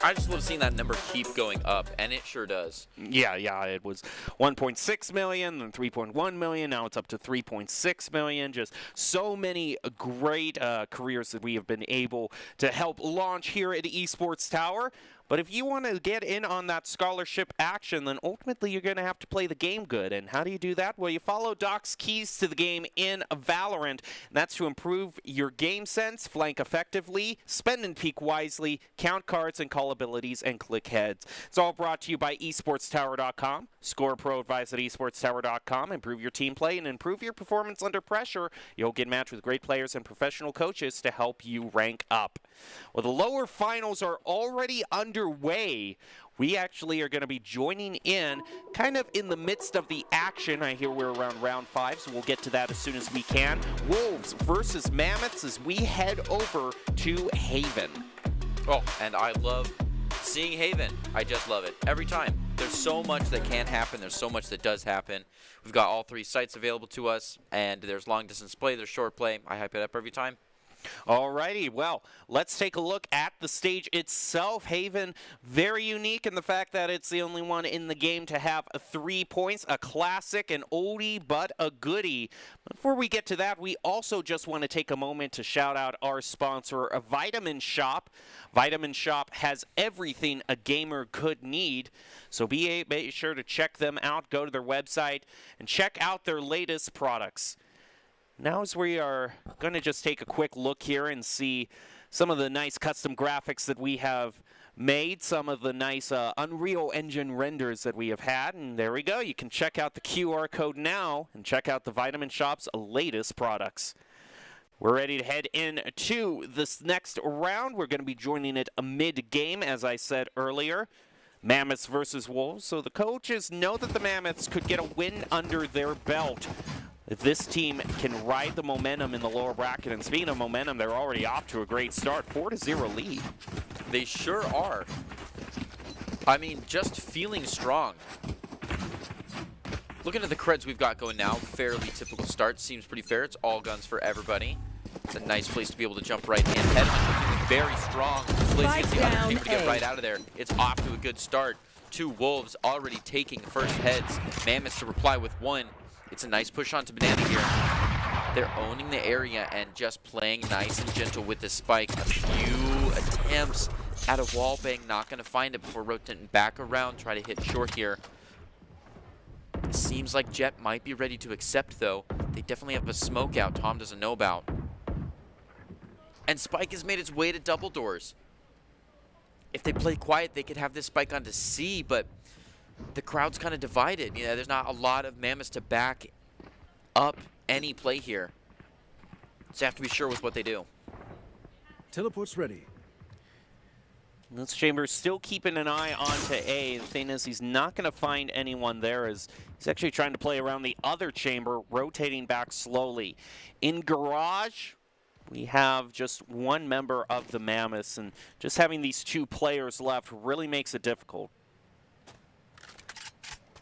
I just love seeing that number keep going up, and it sure does. Yeah, it was 1.6 million, then 3.1 million, now it's up to 3.6 million. Just so many great careers that we have been able to help launch here at Esports Tower. But if you want to get in on that scholarship action, then ultimately you're going to have to play the game good. And how do you do that? Well, you follow Doc's keys to the game in Valorant. And that's to improve your game sense, flank effectively, spend and peek wisely, count cards and call abilities, and click heads. It's all brought to you by esportstower.com. Score Pro advice at esportstower.com. Improve your team play and improve your performance under pressure. You'll get matched with great players and professional coaches to help you rank up. Well, the lower finals are already underway. We actually are going to be joining in kind of in the midst of the action. I hear we're around round 5, so we'll get to that as soon as we can. Wolves versus Mammoths as we head over to Haven. Oh, and I love seeing Haven. I just love it. Every time. There's so much that can happen. There's so much that does happen. We've got all 3 sites available to us, and there's long distance play, there's short play. I hype it up every time. Alrighty, well, let's take a look at the stage itself. Haven, very unique in the fact that it's the only one in the game to have 3 points, a classic, an oldie, but a goodie. Before we get to that, we also just want to take a moment to shout out our sponsor, Vitamin Shop. Vitamin Shop has everything a gamer could need, so be sure to check them out. Go to their website and check out their latest products. Now as we are going to just take a quick look here and see some of the nice custom graphics that we have made, some of the nice Unreal Engine renders that we have had, and there we go. You can check out the QR code now and check out the Vitamin Shop's latest products. We're ready to head into this next round. We're going to be joining it mid-game, as I said earlier. Mammoths versus Wolves, so the coaches know that the Mammoths could get a win under their belt. If this team can ride the momentum in the lower bracket, and speaking of momentum, they're already off to a great start, 4-0 lead. They sure are. I mean, just feeling strong. Looking at the creds we've got going now, fairly typical start. Seems pretty fair. It's all guns for everybody. It's a nice place to be able to jump right in. Head on, feeling very strong. Blaze gets the other team to get right out of there. It's off to a good start. 2 Wolves already taking first heads. Mammoths to reply with 1. It's a nice push onto Banana here. They're owning the area and just playing nice and gentle with the spike. A few attempts at a wallbang, not going to find it before rotating back around, try to hit short here. Seems like Jet might be ready to accept, though. They definitely have a smoke out Tom doesn't know about. And Spike has made its way to double doors. If they play quiet, they could have this Spike onto C, but the crowd's kind of divided. You know, there's not a lot of Mammoths to back up any play here. So they have to be sure with what they do. Teleport's ready. This Chamber's still keeping an eye onto A. The thing is, he's not going to find anyone there as he's actually trying to play around the other chamber, rotating back slowly. In Garage, we have just 1 member of the Mammoths, and just having these 2 players left really makes it difficult.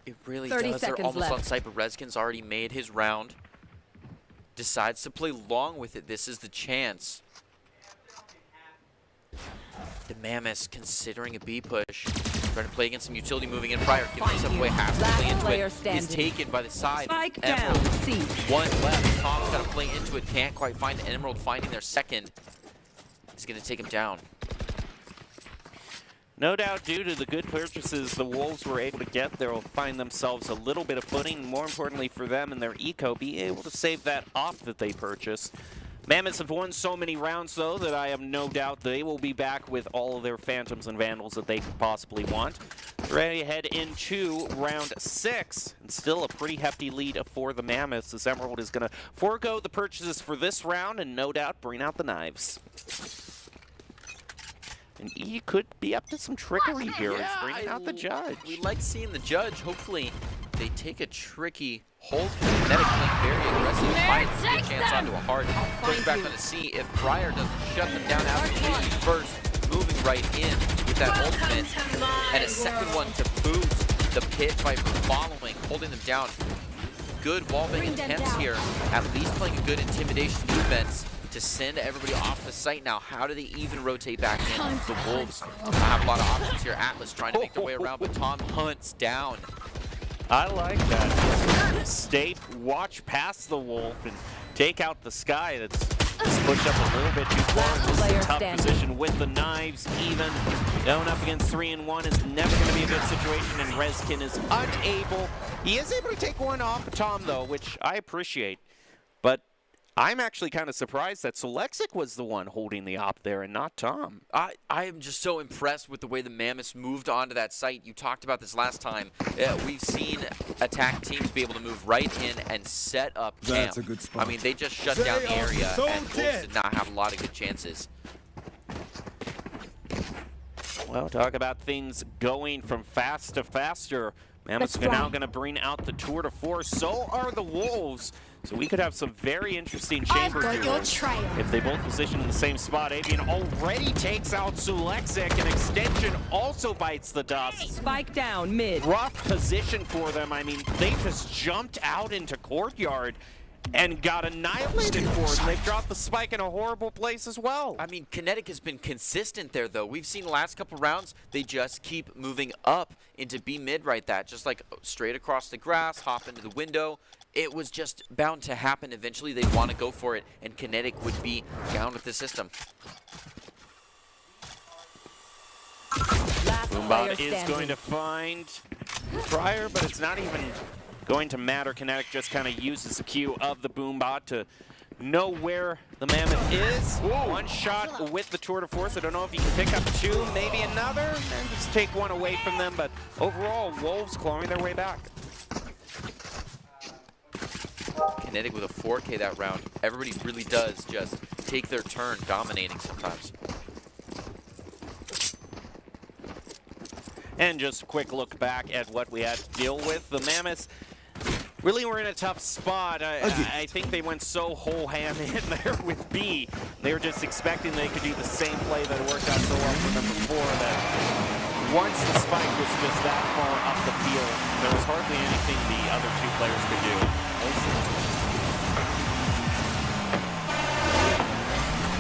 It really 30 does. They're seconds almost left. on site, but Rezkin's already made his round. Decides to play long with it. This is the chance. The Mammoths considering a B push. Trying to play against some utility moving in prior. Giving himself away, has to play into it. Is taken by the side. Spike Emerald. down, C. 1 left. Tom's got to play into it. Can't quite find Emerald. Finding their second. He's going to take him down. No doubt, due to the good purchases the Wolves were able to get, they'll find themselves a little bit of footing. More importantly for them and their eco, be able to save that off that they purchased. Mammoths have won so many rounds, though, that I have no doubt they will be back with all of their Phantoms and Vandals that they could possibly want. Ready to head into round 6, and still a pretty hefty lead for the Mammoths, as Emerald is going to forego the purchases for this round and no doubt bring out the knives. And E could be up to some trickery here. He's bringing out the judge. We like seeing the judge. Hopefully, they take a tricky hold. Kinetic playing very aggressive. Finds a good chance onto a hard. Push back on the C. If Pryor doesn't shut them down absolutely first, moving right in with that ultimate. And a second one to boost the Pit Viper following, holding them down. Good wallbang attempts here. At least playing a good intimidation defense to send everybody off the site now. How do they even rotate back in? The Wolves have a lot of options here. Atlas trying to make their way around, but Tom hunts down. I like that. Stay, watch past the Wolf and take out the Sky. That's pushed up a little bit too far. This is a tough position with the knives. Even going up against 3-1 is never going to be a good situation, and Rezkin is unable. He is able to take one off of Tom, though, which I appreciate. But I'm actually kind of surprised that Solexic was the one holding the op there and not Tom. I am just so impressed with the way the Mammoths moved onto that site. You talked about this last time. We've seen attack teams be able to move right in and set up camp. That's a good spot. I mean, they just shut down the area, and Wolves did not have a lot of good chances. Well, talk about things going from fast to faster. Mammoths are now going to bring out the tour de force. So are the Wolves. So we could have some very interesting chamber duels if they both position in the same spot. Avian already takes out Sulexic, and Extension also bites the dust. Spike down, mid. Rough position for them. I mean, they just jumped out into Courtyard and got annihilated for it. They've dropped the spike in a horrible place as well. I mean, Kinetic has been consistent there, though. We've seen the last couple rounds, they just keep moving up into B mid right that. Just like straight across the grass, hop into the window. It was just bound to happen. Eventually, they'd want to go for it, and Kinetic would be down with the system. Boombot is going to find Pryor, but it's not even going to matter. Kinetic just kind of uses the Q of the Boombot to know where the Mammoth is. One shot with the tour de force. I don't know if he can pick up 2, maybe another, and just take one away from them. But overall, Wolves clawing their way back. Kinetic with a 4K that round. Everybody really does just take their turn dominating sometimes. And just a quick look back at what we had to deal with. The Mammoths really were in a tough spot. I think they went so whole ham in there with B. They were just expecting they could do the same play that worked out so well for them before that. Once the spike was just that far up the field, there was hardly anything the other two players could do.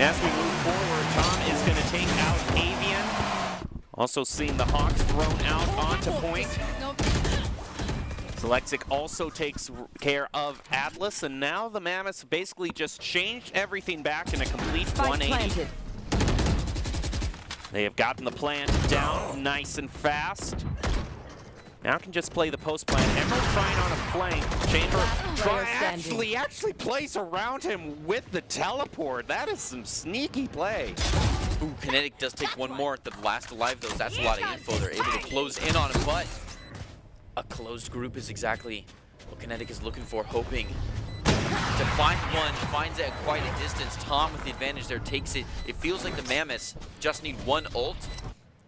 As we move forward, Tom is going to take out Avian. Also seeing the Hawks thrown out onto point. Lexic also takes care of Atlas, and now the Mammoths basically just changed everything back in a complete 180. They have gotten the plant down nice and fast. Now can just play the post plant. Emerald trying on a flank. Chamber actually plays around him with the teleport. That is some sneaky play. Ooh, Kinetic does take one more at the last alive though. That's a lot of info. They're able to close in on him, but a closed group is exactly what Kinetic is looking for, hoping to find one, finds it at quite a distance. Tom with the advantage there takes it. It feels like the Mammoths just need one ult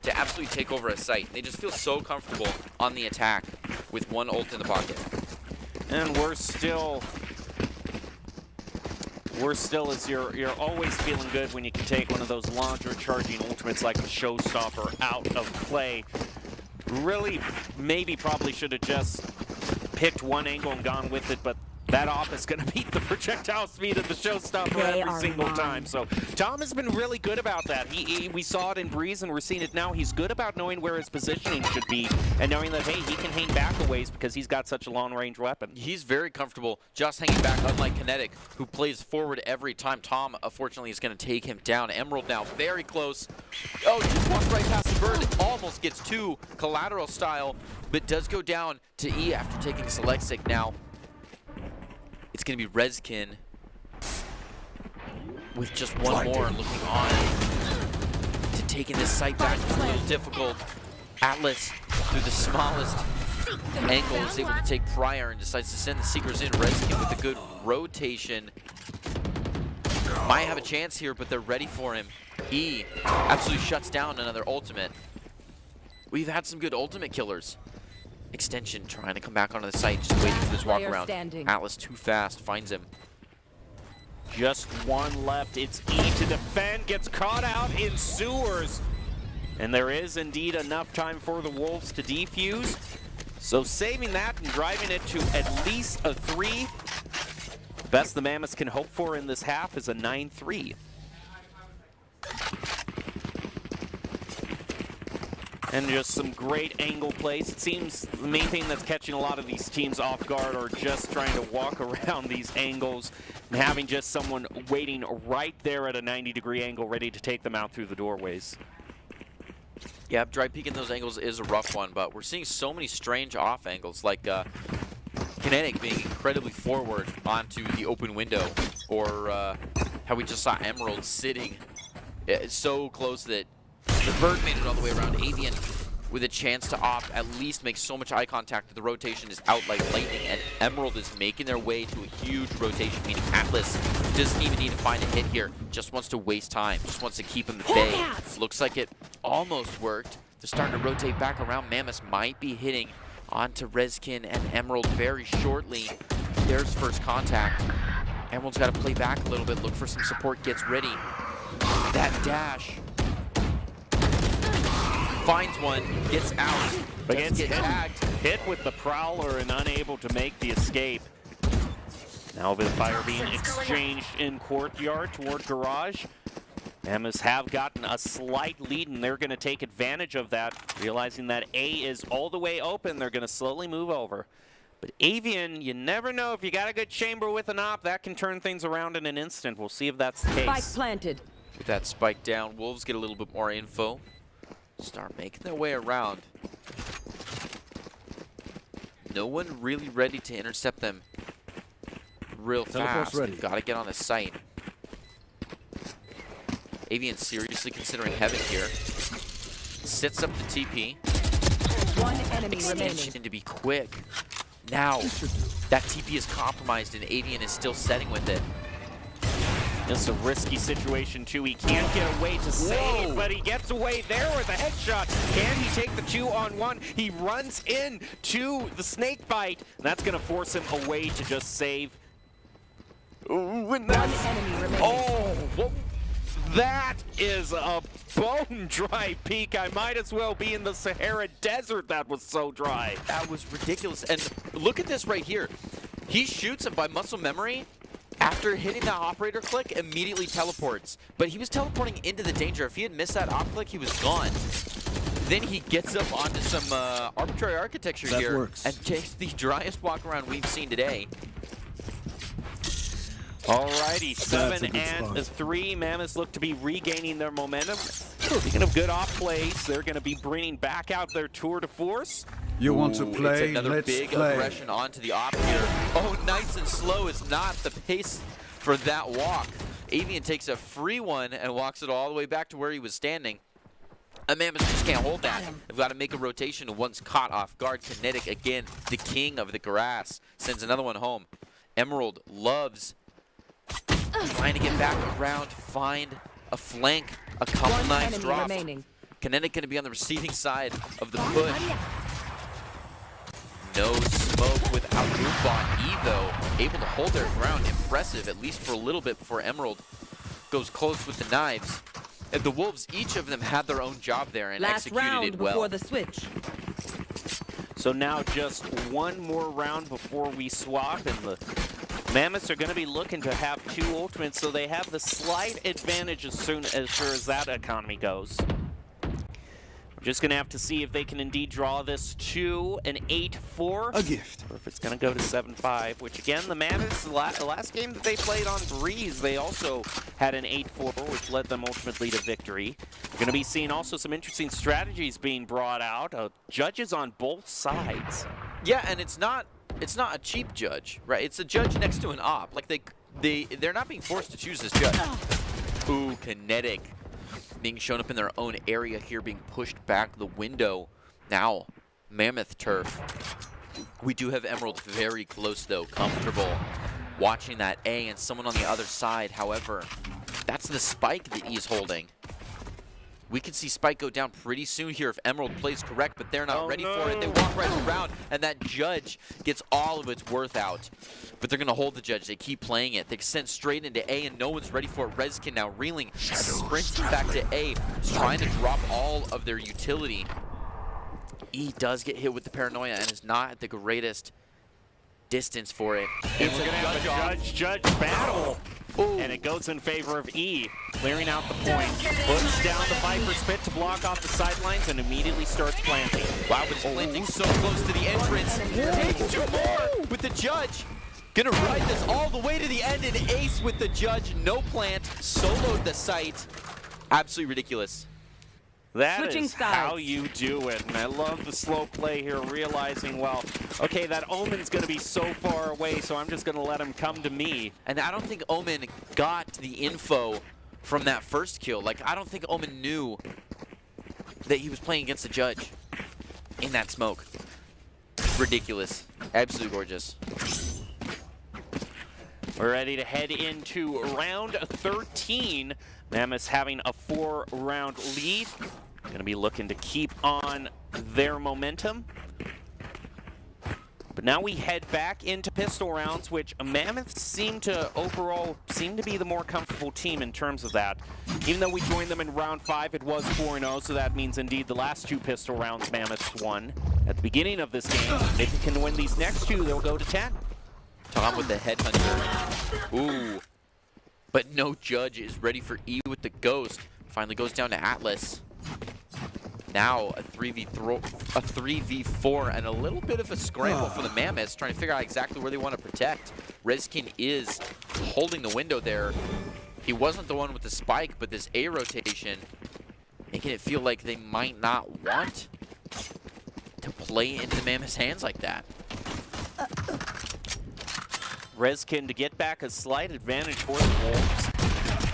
to absolutely take over a site. They just feel so comfortable on the attack with one ult in the pocket. And we're still as you're always feeling good when you can take one of those launcher charging ultimates like the Showstopper out of play. Really, probably should have just picked one angle and gone with it, but that off is going to beat the projectile speed of the Showstopper every single time. So Tom has been really good about that. We saw it in Breeze, and we're seeing it now. He's good about knowing where his positioning should be and knowing that, hey, he can hang back a ways because he's got such a long-range weapon. He's very comfortable just hanging back, unlike Kinetic, who plays forward every time. Tom, unfortunately, is going to take him down. Emerald now very close. Oh, just walks right past the bird. Almost gets two, collateral style, but does go down to E after taking Selexic now. It's going to be Rezkin with just one more looking on to taking this site back. It's a little difficult. Atlas, through the smallest angle, is able to take Prior and decides to send the Seekers in. Rezkin with a good rotation. Might have a chance here, but they're ready for him. He absolutely shuts down another ultimate. We've had some good ultimate killers. Extension trying to come back onto the site, just waiting for this walk around. Atlas too fast, finds him. Just one left. It's E to defend, gets caught out in sewers. And there is indeed enough time for the Wolves to defuse. So saving that and driving it to at least a 3. The best the Mammoths can hope for in this half is a 9-3. And just some great angle plays. It seems the main thing that's catching a lot of these teams off guard are just trying to walk around these angles and having just someone waiting right there at a 90-degree angle ready to take them out through the doorways. Yeah, dry peeking those angles is a rough one, but we're seeing so many strange off angles, like Kinetic being incredibly forward onto the open window, or how we just saw Emerald sitting so close that the bird made it all the way around. Avian with a chance to opt, at least make so much eye contact that the rotation is out like lightning, and Emerald is making their way to a huge rotation, meaning Atlas doesn't even need to find a hit here, just wants to waste time, just wants to keep him at bay. Looks like it almost worked. They're starting to rotate back around. Mammoths might be hitting onto Rezkin and Emerald very shortly. There's first contact. Emerald's got to play back a little bit, look for some support, gets ready. That dash. Finds one, gets out, but gets get tagged. Hit with the Prowler and unable to make the escape. Now with fire being exchanged in courtyard toward garage. Mammoths have gotten a slight lead, and they're going to take advantage of that, realizing that A is all the way open. They're going to slowly move over. But Avian, you never know, if you got a good chamber with an op, that can turn things around in an instant. We'll see if that's the case. Spike planted. With that spike down, Wolves get a little bit more info. Start making their way around. No one really ready to intercept them real fast. They've got to get on the site. Avian seriously considering heaven here. Sits up the TP. One enemy remaining. Extension to be quick. Now, that TP is compromised and Avian is still setting with it. It's a risky situation, too. He can't get away to save, but he gets away there with a headshot. Can he take the 2-on-1? He runs in to the snake bite, and that's going to force him away to just save. Ooh, and that's, One enemy remaining. oh, That is a bone-dry peak. I might as well be in the Sahara Desert. That was so dry. That was ridiculous. And look at this right here. He shoots, and by muscle memory, after hitting that operator click, immediately teleports. But he was teleporting into the danger. If he had missed that op click, he was gone. Then he gets up onto some arbitrary architecture That here works. and takes the driest walk around we've seen today. Alrighty, That's a 7 good and spot. 3. Mammoths look to be regaining their momentum. Speaking of good off plays, they're going to be bringing back out their tour de force. You want to Ooh, play? It's another Let's big play. aggression onto the op here. Oh, nice and slow is not the pace for that walk. Avian takes a free one and walks it all the way back to where he was standing. And Mammoth just can't hold that. They've got to make a rotation once caught off guard. Kinetic, again, the king of the grass, sends another one home. Emerald loves trying to get back around, find a flank, a couple One nice enemy drops. remaining. Kinetic going to be on the receiving side of the push. No smoke without Bo1. E, though, able to hold their ground. Impressive, at least for a little bit before Emerald goes close with the knives. And the Wolves, each of them had their own job there and Last executed round it well. before the switch. So now just one more round before we swap, and the Mammoths are going to be looking to have 2 ultimates, so they have the slight advantage as sure as that economy goes. We're just going to have to see if they can indeed draw this to an 8-4. A gift. Or if it's going to go to 7-5, which again, the Mammoths, the last game that they played on Breeze, they also had an 8-4, which led them ultimately to victory. We're going to be seeing also some interesting strategies being brought out. Judges on both sides. Yeah, and it's not a cheap judge, right? It's a judge next to an op. Like they're not being forced to choose this judge. Ooh, Kinetic being shown up in their own area here, being pushed back the window. Now, Mammoth turf. We do have Emerald very close though, comfortable watching that A, and someone on the other side. However, that's the spike that he's holding. We could see Spike go down pretty soon here if Emerald plays correct, but they're not ready for it. They walk right around, and that judge gets all of its worth out. But they're going to hold the judge. They keep playing it. They send straight into A, and no one's ready for it. Rezkin now reeling, sprinting back to A, trying to drop all of their utility. E does get hit with the paranoia and is not at the greatest distance for it. And we're going to have a judge battle. Ooh. And it goes in favor of E, clearing out the point. Puts down the Viper's pit to block off the sidelines and immediately starts planting. Wow, but he's planting so close to the entrance. Takes 2 more with the judge. Gonna ride this all the way to the end and ace with the judge. No plant, soloed the site. Absolutely ridiculous. That Switching is sides. how you do it. And I love the slow play here, realizing, well, okay, that Omen's going to be so far away, so I'm just going to let him come to me. And I don't think Omen got the info from that first kill. Like, I don't think Omen knew that he was playing against the judge in that smoke. Ridiculous. Absolutely gorgeous. We're ready to head into round 13. Mammoths having a 4-round lead. Going to be looking to keep on their momentum. But now we head back into pistol rounds, which Mammoths seem to be the more comfortable team in terms of that. Even though we joined them in round 5, it was 4-0, so that means indeed the last 2 pistol rounds Mammoths won at the beginning of this game. If they can win these next 2, they'll go to 10. Tom with the headhunter. Ooh. But no judge is ready for E with the ghost. Finally goes down to Atlas. Now a 3v4 and a little bit of a scramble for the Mammoths, trying to figure out exactly where they want to protect. Rezkin is holding the window there. He wasn't the one with the spike, but this A rotation making it feel like they might not want to play into the Mammoths' hands like that. Rezkin to get back a slight advantage for the Wolves.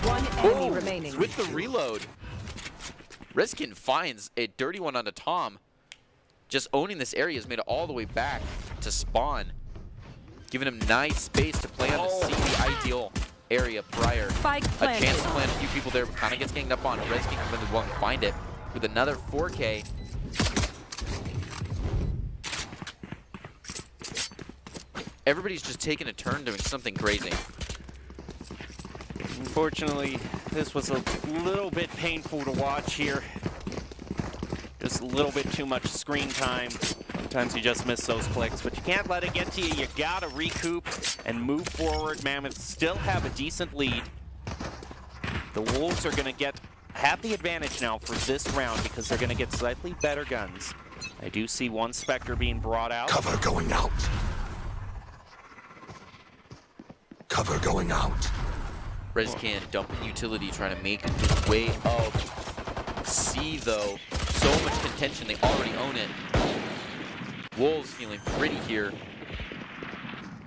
One enemy remaining. With the reload, Rezkin finds a dirty one onto Tom. Just owning this area has made it all the way back to spawn, giving him nice space to play on the ideal area prior. Spike A planted. chance to plant a few people there, but kind of gets ganged up on. Rezkin comes in the one to find it with another 4K. Everybody's just taking a turn doing something crazy. unfortunately, this was a little bit painful to watch here. Just a little bit too much screen time. Sometimes you just miss those clicks, but you can't let it get to you. You gotta recoup and move forward. Mammoth still have a decent lead. The Wolves are gonna have the advantage now for this round because they're gonna get slightly better guns. I do see one Spectre being brought out. Cover going out. Cover going out. Rezkin dumping utility, trying to make his way up. C though, so much contention, they already own it. Wolves feeling pretty here.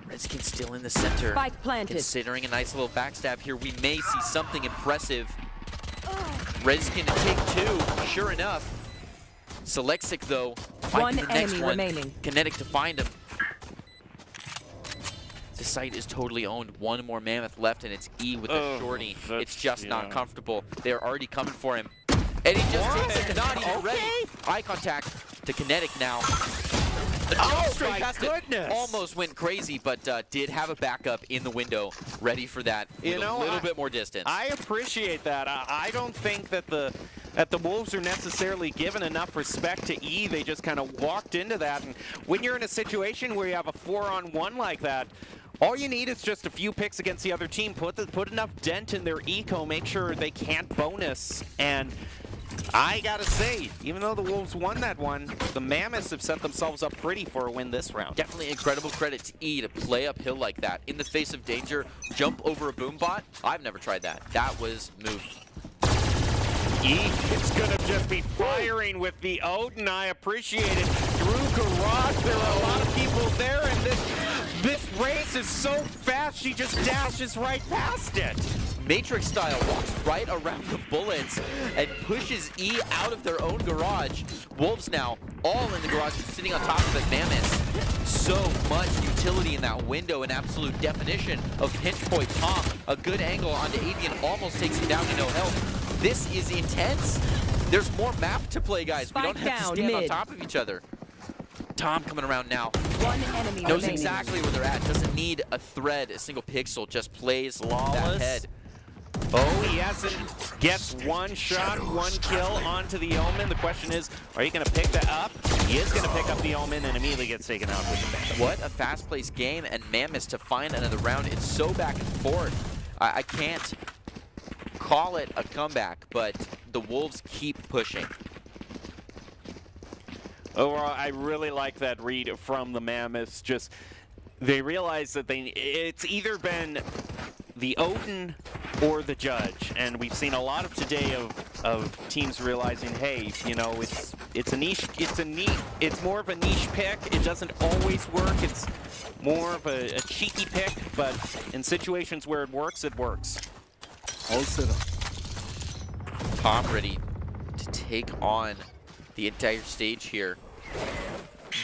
Rezkin still in the center. Spike planted. Considering a nice little backstab here, we may see something impressive. Rezkin to take 2, sure enough. Selexic though, finding One the next enemy one. remaining. Kinetic to find him. The site is totally owned. One more Mammoth left, and it's E with the shorty. It's just not comfortable. They're already coming for him. And he just takes it, not even ready. Eye contact to Kinetic now. Straight past it. Almost went crazy, but did have a backup in the window, ready for that. With a little bit more distance. I appreciate that. I don't think that the Wolves are necessarily given enough respect to E. They just kind of walked into that, and when you're in a situation where you have a 4-on-1 like that, all you need is just a few picks against the other team. Put enough dent in their eco, make sure they can't bonus. And I gotta say, even though the Wolves won that one, the Mammoths have set themselves up pretty for a win this round. Definitely incredible credit to E to play uphill like that. In the face of danger, jump over a boom bot. I've never tried that. That was moved. E is gonna just be firing with the Odin. I appreciate it. Through garage, there are a lot of people there, and this race is so fast, she just dashes right past it. Matrix style, walks right around the bullets and pushes E out of their own garage. Wolves now all in the garage, sitting on top of it. Mammoth, so much utility in that window, an absolute definition of pinch point. Tom, a good angle onto Avian, almost takes him down to no health. This is intense. There's more map to play, guys. We don't have to stand on top of each other. Tom coming around now. One enemy Knows remaining. exactly where they're at. Doesn't need a thread, a single pixel. Just plays that head. Oh, he hasn't. Gets one shot, one kill onto the Omen. The question is, are you going to pick that up? He is going to pick up the Omen and immediately gets taken out with the Phantom. What a fast-paced game, and Mammoth to find another round. It's so back and forth. I can't call it a comeback, but the Wolves keep pushing. Overall, I really like that read from the Mammoths. Just, they realize that it's either been the Odin or the Judge, and we've seen a lot of today of teams realizing, hey, you know, it's a niche, it's more of a niche pick. It doesn't always work. It's more of a cheeky pick, but in situations where it works, it works. All set up. Tom ready to take on the entire stage here.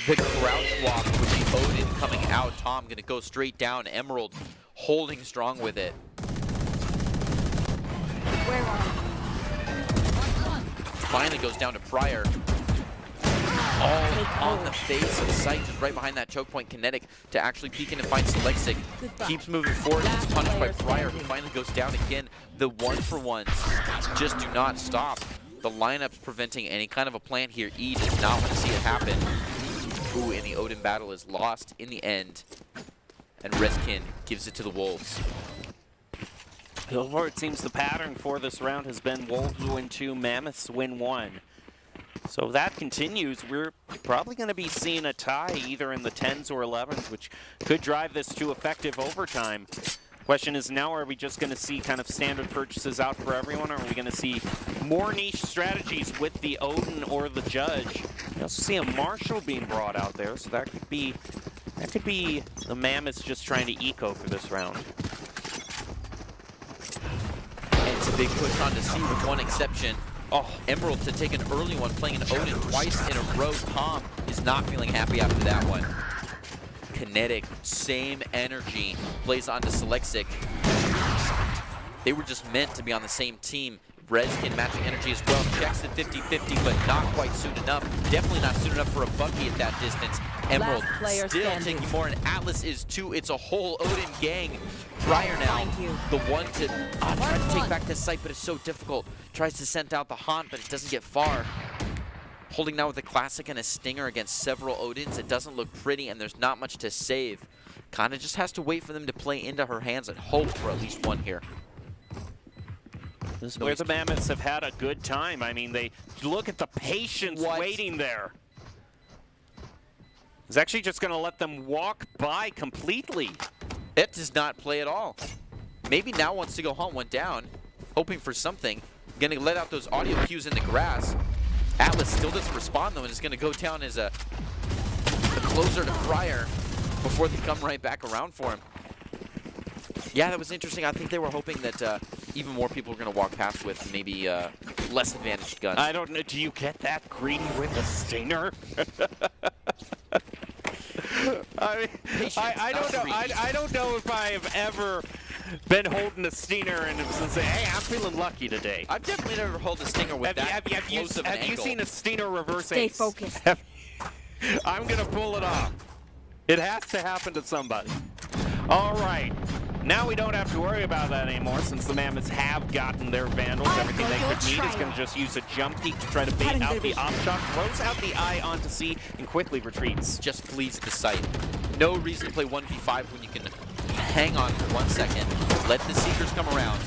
The crouch walk with the Odin coming out. Tom gonna go straight down. Emerald holding strong with it. Where are Finally goes down to Pryor. All on the face of the site, just right behind that choke point. Kinetic to actually peek in and find Selexic. Keeps moving forward. He's punished by Pryor, who finally goes down again. The one-for-ones just do not stop. The lineup's preventing any kind of a plant here. E does not want to see it happen. Ooh, and the Odin battle is lost in the end. And Rezkin gives it to the Wolves. So far, it seems the pattern for this round has been Wolves win 2, Mammoths win 1. So if that continues, we're probably going to be seeing a tie either in the 10s or 11s, which could drive this to effective overtime. Question is now, are we just going to see kind of standard purchases out for everyone, or are we going to see more niche strategies with the Odin or the Judge? You also see a Marshall being brought out there, so that could be the Mammoths just trying to eco for this round. And it's a big push on to C with one exception. Oh, Emerald to take an early one, playing an Odin twice in a row. Tom is not feeling happy after that one. Kinetic, same energy, plays onto Selexic. They were just meant to be on the same team. Reskin matching energy as well. Checks the 50-50, but not quite soon enough. Definitely not soon enough for a Bucky at that distance. Emerald player still standing. taking more, and Atlas is too. It's a whole Odin gang. Pryor now, the one to try to take back this site, but it's so difficult. Tries to send out the Haunt, but it doesn't get far. Holding now with a Classic and a Stinger against several Odins. It doesn't look pretty, and there's not much to save. Kinda just has to wait for them to play into her hands and hope for at least one here. This is where the Mammoths have had a good time. I mean, they look at the patience waiting there. He's actually just going to let them walk by completely. It does not play at all. Maybe now wants to go hunt one down, hoping for something. Gonna let out those audio cues in the grass. Atlas still doesn't respond though, and is gonna go down as a closer to Pryor before they come right back around for him. Yeah, that was interesting. I think they were hoping that even more people were gonna walk past with maybe less advantaged guns. I don't know. Do you get that greedy with a Stinger? I mean, I don't know. I don't know if I have ever been holding a Stinger and say, "Hey, I'm feeling lucky today." I've definitely never held a Stinger with that close of an Have you angle. seen a Stinger reverse Stay ace? focused. I'm gonna pull it off. It has to happen to somebody. All right. Now we don't have to worry about that anymore since the Mammoths have gotten their Vandals. Everything they could need is going to just use a jump peek to try to bait out the op shot, throws out the eye onto C, and quickly retreats. Just flees the site. No reason to play 1v5 when you can hang on for 1 second, let the Seekers come around,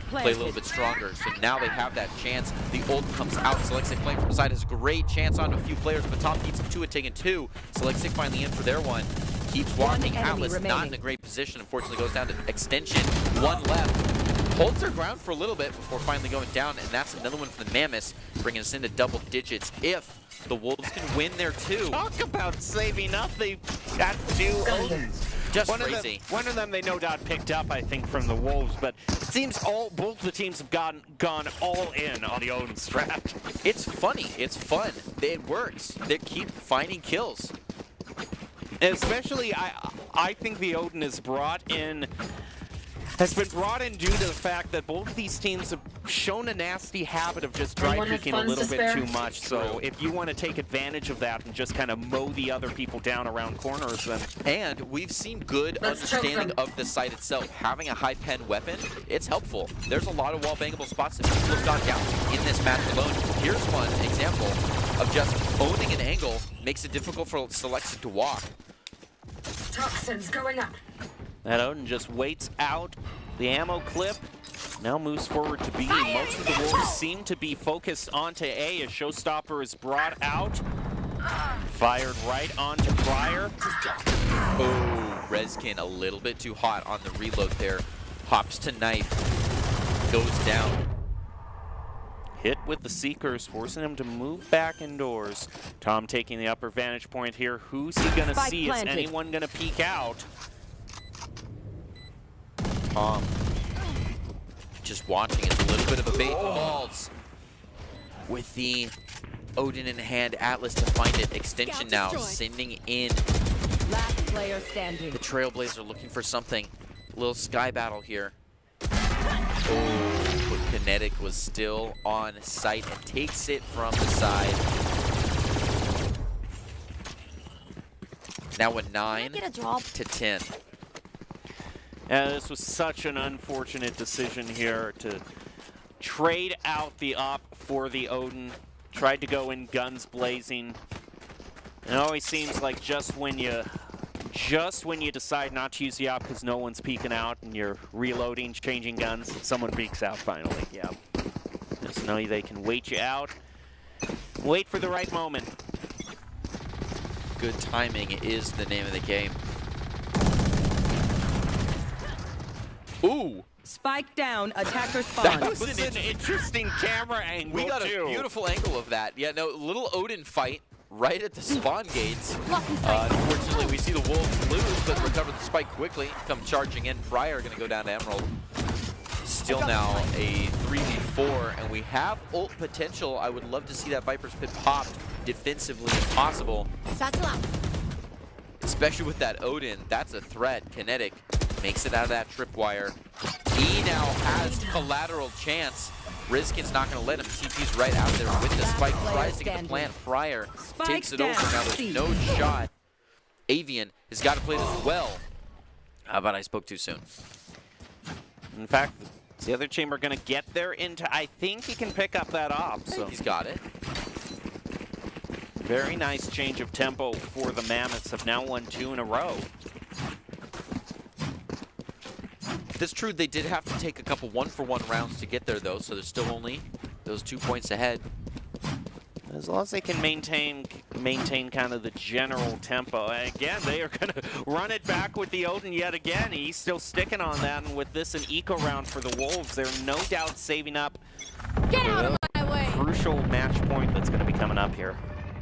play a little bit stronger. So now they have that chance. The ult comes out. Selexic playing from the side has a great chance on a few players, but top beats him to it, taking 2. Selexic finally in for their one. Keeps walking. Atlas not in a great position. Unfortunately goes down to extension. 1 left. Holds their ground for a little bit before finally going down, and that's another one for the Mammoths, bringing us into double digits if the Wolves can win their 2. Talk about saving up. They've got 2 Odins. Just crazy. One of them they no doubt picked up, I think, from the Wolves, but it seems both the teams have gone all in on the Odin strat. It's funny. It's fun. It works. They keep finding kills. Especially, I think the Odin has been brought in due to the fact that both of these teams have shown a nasty habit of just dry peeking a little bit too much. So if you want to take advantage of that and just kind of mow the other people down around corners, then... And we've seen good understanding of the site itself. Having a high pen weapon, it's helpful. There's a lot of wall bangable spots that people have gone down to in this match alone. Here's one example of just owning an angle makes it difficult for Selexic to walk. Toxins going up. That Odin just waits out the ammo clip, now moves forward to B. Most of the Wolves seem to be focused onto A as Showstopper is brought out. Fired right onto Pryor. Oh, Reskin a little bit too hot on the reload there. Hops to knife, goes down. Hit with the Seekers, forcing him to move back indoors. Tom taking the upper vantage point here. Who's he gonna see? Is anyone gonna peek out? Tom just watching. It's a little bit of a bait balls with the Odin in hand. Atlas to find it. Extension now sending in Last player standing. the Trailblazer looking for something. A little sky battle here. Oh, but Kinetic was still on site and takes it from the side. Now a 9 to 10. This was such an unfortunate decision here to trade out the op for the Odin. Tried to go in guns blazing. It always seems like just when you decide not to use the op because no one's peeking out and you're reloading, changing guns, someone peeks out finally. Yeah. Just know they can wait you out. Wait for the right moment. Good timing is the name of the game. Ooh! Spike down, attacker spawn. That was an interesting camera angle. We got a beautiful angle of that. Yeah, no, little Odin fight right at the spawn gates. Unfortunately, we see the Wolves lose, but recover the spike quickly. Come charging in. Pryor going to go down to Emerald. Still now a 3v4, and we have ult potential. I would love to see that Viper's Pit popped defensively if possible. Especially with that Odin, that's a threat. Kinetic makes it out of that tripwire. He now has collateral chance. Rizkin's not going to let him. TP's right out there with the spike. Tries to get the plant. Fryer takes it over. Now there's no shot. Avian has got to play this well. How about I spoke too soon? In fact, is the other chamber going to get there into... I think he can pick up that op. So He's got it. very nice change of tempo for the Mammoths. Have now won 2 in a row. That's true. They did have to take a couple 1-for-1 rounds to get there, though, so they're still only those 2 points ahead. As long as they can maintain kind of the general tempo. Again, they are going to run it back with the Odin yet again. He's still sticking on that, and with this an eco round for the Wolves, they're no doubt saving up Get out of my way. crucial match point that's going to be coming up here.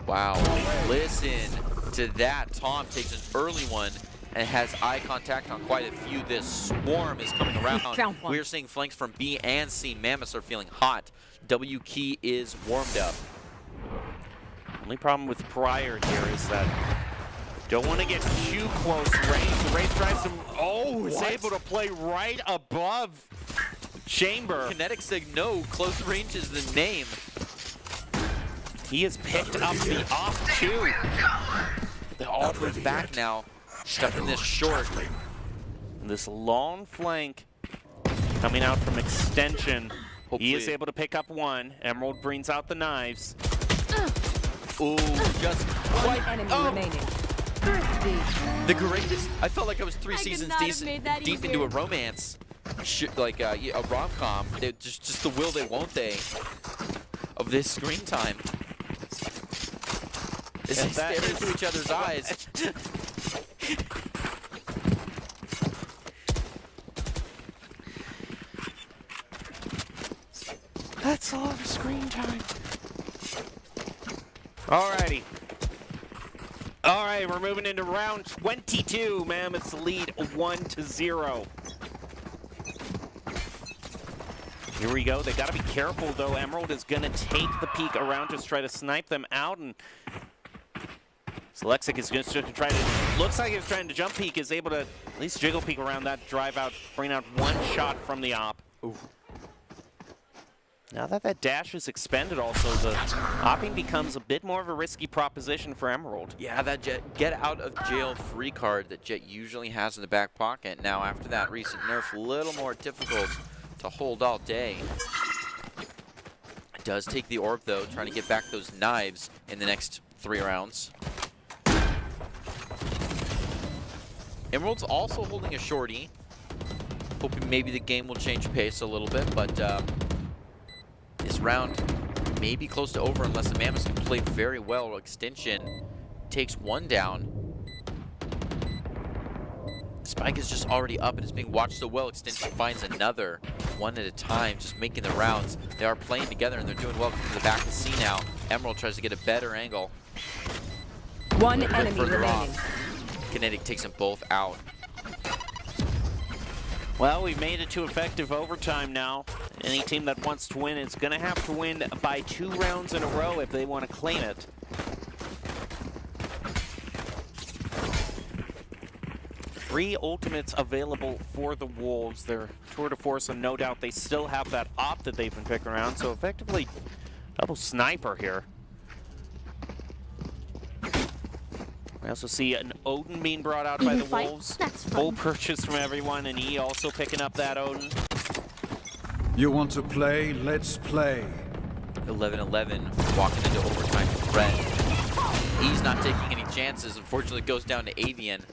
Wow. Listen to that. Tom takes an early one and has eye contact on quite a few. This swarm is coming around. Found one. We're seeing flanks from B and C. Mammoths are feeling hot. W key is warmed up. Only problem with Pryor here is that don't want to get too close range. Race tries to, is able to play right above chamber. Kinetic said no, close range is the name. He has picked up the off too. They're all moved back now, stuck in this short. This long flank coming out from extension. Hopefully. He is able to pick up one. Emerald brings out the knives. Ooh, just One enemy remaining. the greatest. I felt like I was 3 I could seasons not have made that deep into easier. a romance, like a rom-com. Just the will they, won't they, of this screen time. As they stare into each other's eyes. That's a lot of screen time. Alrighty. Alright, we're moving into round 22. Mammoths lead 1-0. Here we go. They got to be careful, though. Emerald is going to take the peek around to try to snipe them out. And Lexic is going to try to... Looks like he's trying to jump peek. Is able to at least jiggle peek around that, drive out, bring out one shot from the op. Ooh. Now that dash is expended also, the opping becomes a bit more of a risky proposition for Emerald. Yeah, that get out of jail free card that Jet usually has in the back pocket. Now after that recent nerf, a little more difficult to hold all day. It does take the orb though, trying to get back those knives in the next 3 rounds. Emerald's also holding a shorty. Hoping maybe the game will change pace a little bit, but this round may be close to over unless the Mammoths can play very well. Extension takes one down. Spike is just already up and is being watched so well. Extension finds another, one at a time, just making the rounds. They are playing together and they're doing well to the back to C now. Emerald tries to get a better angle. One enemy Further remaining. off. Kinetic takes them both out. Well, we've made it to effective overtime now. Any team that wants to win is going to have to win by 2 rounds in a row if they want to claim it. Three ultimates available for the Wolves. They're tour de force, and no doubt they still have that op that they've been picking around. So effectively, double sniper here. We also see an Odin being brought out by the Wolves. Full purchase from everyone, and he also picking up that Odin. You want to play? Let's play. 11-11, walking into overtime with Red. He's not taking any chances. Unfortunately, it goes down to Avian.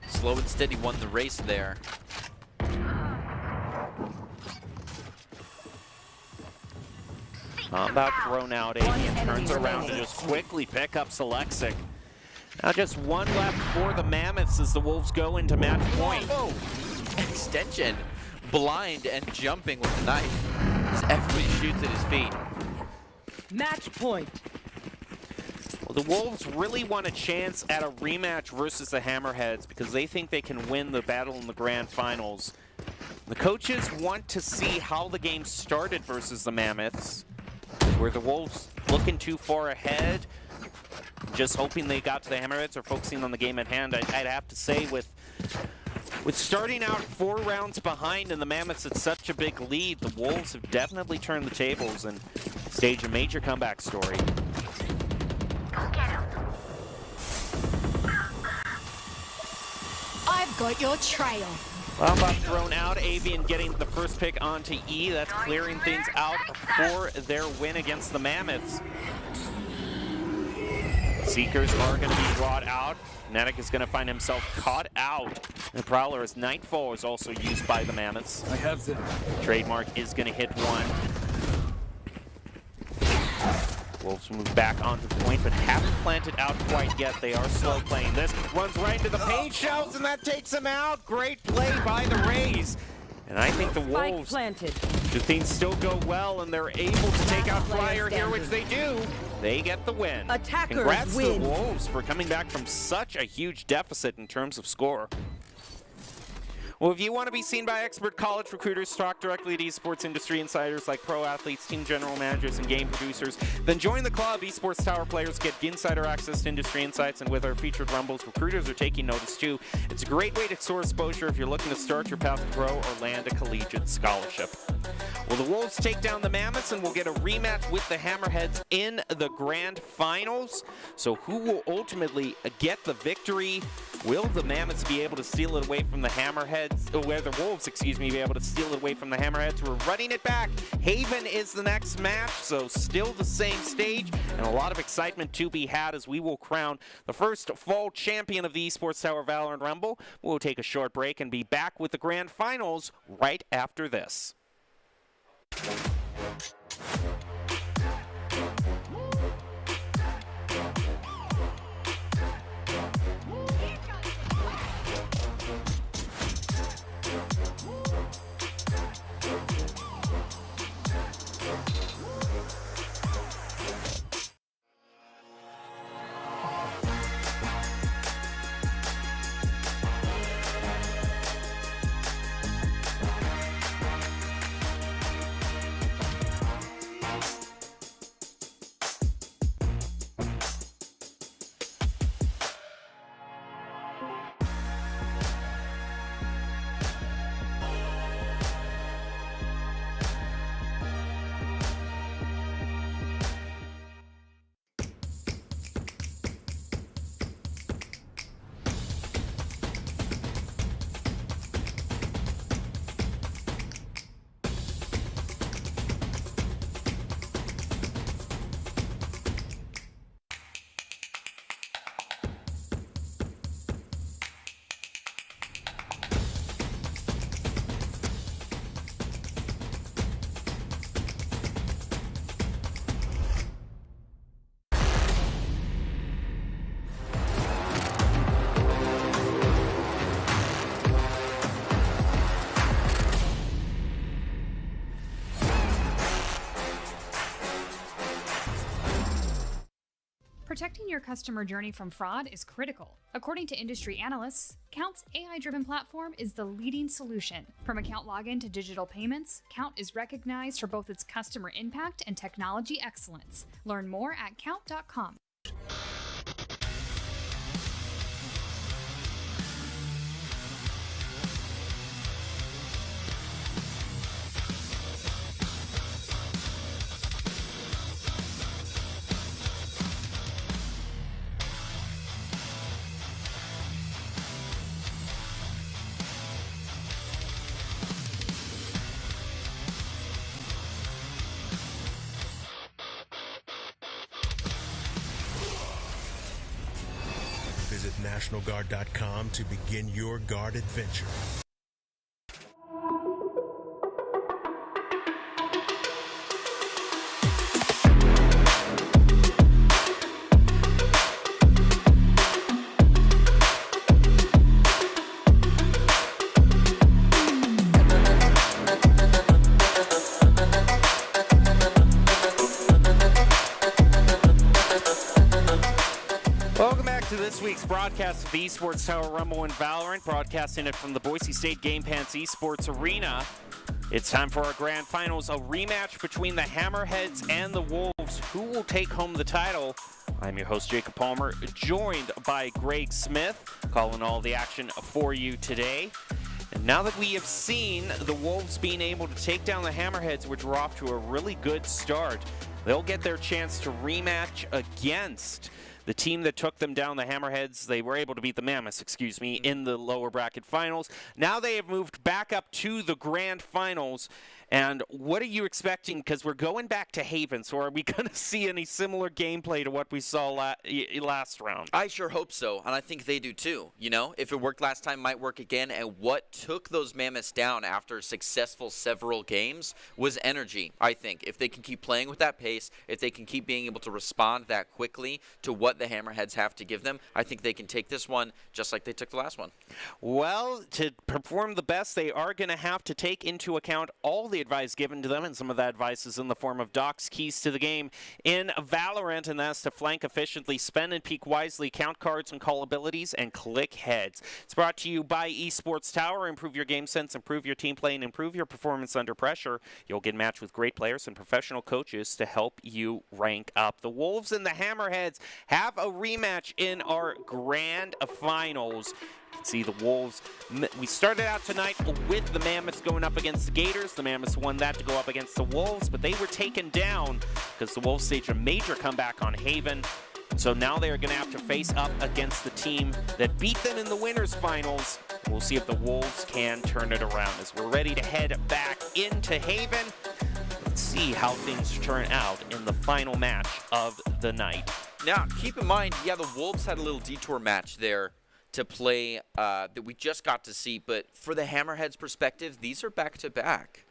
Slow and steady won the race there. Combat thrown out. Avian turns around to just quickly pick up Selexic. Now just one left for the Mammoths as the Wolves go into match point. Oh, Extension blind and jumping with the knife as everybody shoots at his feet. Match point. Well, the Wolves really want a chance at a rematch versus the Hammerheads because they think they can win the battle in the grand finals. The coaches want to see how the game started versus the Mammoths. Were the Wolves looking too far ahead, just hoping they got to the Hammerheads, or focusing on the game at hand? I'd have to say with With starting out 4 rounds behind and the Mammoths at such a big lead, the Wolves have definitely turned the tables and staged a major comeback story. I've got your trail. Bomb thrown out, Avian getting the first pick onto E. That's clearing things out for their win against the Mammoths. Seekers are going to be brought out. Fnatic is going to find himself caught out. And Prowler as Nightfall is also used by the Mammoths. I have them. Trademark is going to hit one. Wolves move back onto the point, but haven't planted out quite yet. They are slow playing this. Runs right into the paint shells, and that takes him out. Great play by the Rays. And I think the Wolves, planted. do things still go well, and they're able to take out Flyer here, which they do. They get the win. Attackers Congrats win. to the Wolves for coming back from such a huge deficit in terms of score. Well, if you want to be seen by expert college recruiters, talk directly to esports industry insiders like pro athletes, team general managers, and game producers, then join the club. Esports Tower players get insider access to industry insights, and with our featured Rumbles, recruiters are taking notice too. It's a great way to soar exposure if you're looking to start your path to pro or land a collegiate scholarship. Well, the Wolves take down the Mammoths, and we'll get a rematch with the Hammerheads in the grand finals. So who will ultimately get the victory? Will the Mammoths be able to steal it away from the Hammerheads? Or the Wolves, excuse me, be able to steal it away from the Hammerheads? We're running it back. Haven is the next match, so still the same stage, and a lot of excitement to be had as we will crown the first fall champion of the Esports Tower Valorant Rumble. We'll take a short break and be back with the grand finals right after this. Protecting your customer journey from fraud is critical. According to industry analysts, Count's AI-driven platform is the leading solution. From account login to digital payments, Count is recognized for both its customer impact and technology excellence. Learn more at count.com. Visit NationalGuard.com to begin your guard adventure. Welcome back to this week's broadcast of the Esports Tower Rumble and Valorant, broadcasting it from the Boise State Game Pants Esports Arena. It's time for our grand finals, a rematch between the Hammerheads and the Wolves. Who will take home the title? I'm your host, Jacob Palmer, joined by Greg Smith, calling all the action for you today. And now that we have seen the Wolves being able to take down the Hammerheads, which are off to a really good start, they'll get their chance to rematch against the team that took them down, the Hammerheads. They were able to beat the Mammoths, excuse me, in the lower bracket finals. Now they have moved back up to the grand finals. And what are you expecting? Because we're going back to Haven, so are we going to see any similar gameplay to what we saw last round? I sure hope so, and I think they do too. You know, if it worked last time, it might work again. And what took those Mammoths down after successful several games was energy, I think. If they can keep playing with that pace, if they can keep being able to respond that quickly to what the Hammerheads have to give them, I think they can take this one just like they took the last one. Well, to perform the best, they are going to have to take into account all the advice given to them, and some of that advice is in the form of Doc's keys to the game in Valorant, and that's to flank efficiently, spend and peek wisely, count cards and call abilities, and click heads. It's brought to you by Esports Tower. Improve your game sense, improve your team play, and improve your performance under pressure. You'll get matched with great players and professional coaches to help you rank up. The Wolves and the Hammerheads have a rematch in our grand finals. See the Wolves. We started out tonight with the Mammoths going up against the Gators. The Mammoths won that to go up against the Wolves, but they were taken down because the Wolves staged a major comeback on Haven. So now they are going to have to face up against the team that beat them in the winners finals. We'll see if the Wolves can turn it around as we're ready to head back into Haven. Let's see how things turn out in the final match of the night. Now, keep in mind, yeah, the Wolves had a little detour match there to play that we just got to see, but for the Hammerheads' perspective, these are back-to-back.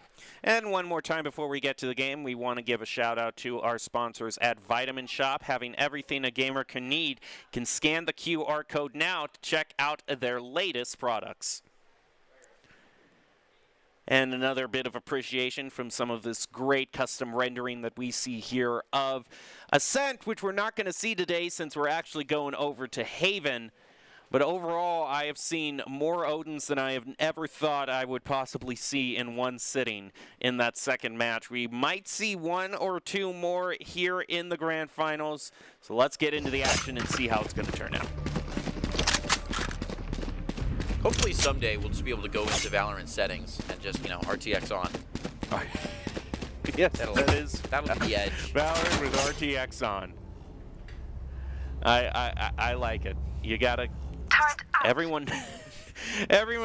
And one more time before we get to the game, we want to give a shout out to our sponsors at Vitamin Shop, having everything a gamer can need. Can scan the QR code now to check out their latest products. And another bit of appreciation from some of this great custom rendering that we see here of Ascent, which we're not going to see today since we're actually going over to Haven. But overall, I have seen more Odins than I have ever thought I would possibly see in one sitting in that second match. We might see one or two more here in the grand finals. So let's get into the action and see how it's going to turn out. Hopefully someday we'll just be able to go into Valorant settings and just, you know, RTX on. Yes, that'll be the edge. Valorant with RTX on. I like it. You gotta... Everyone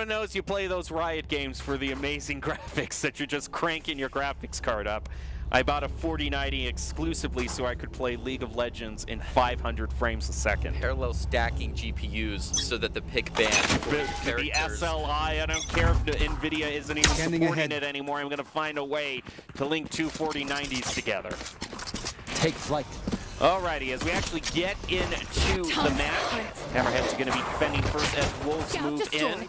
knows you play those Riot games for the amazing graphics that you're just cranking your graphics card up. I bought a 4090 exclusively so I could play League of Legends in 500 frames a second. Parallel stacking GPUs so that the pick band for the SLI, I don't care if the NVIDIA isn't even supporting it anymore. I'm going to find a way to link two 4090s together. Take flight. Alrighty, as we actually get into the match, Hammerheads are going to be defending first as Wolves move in.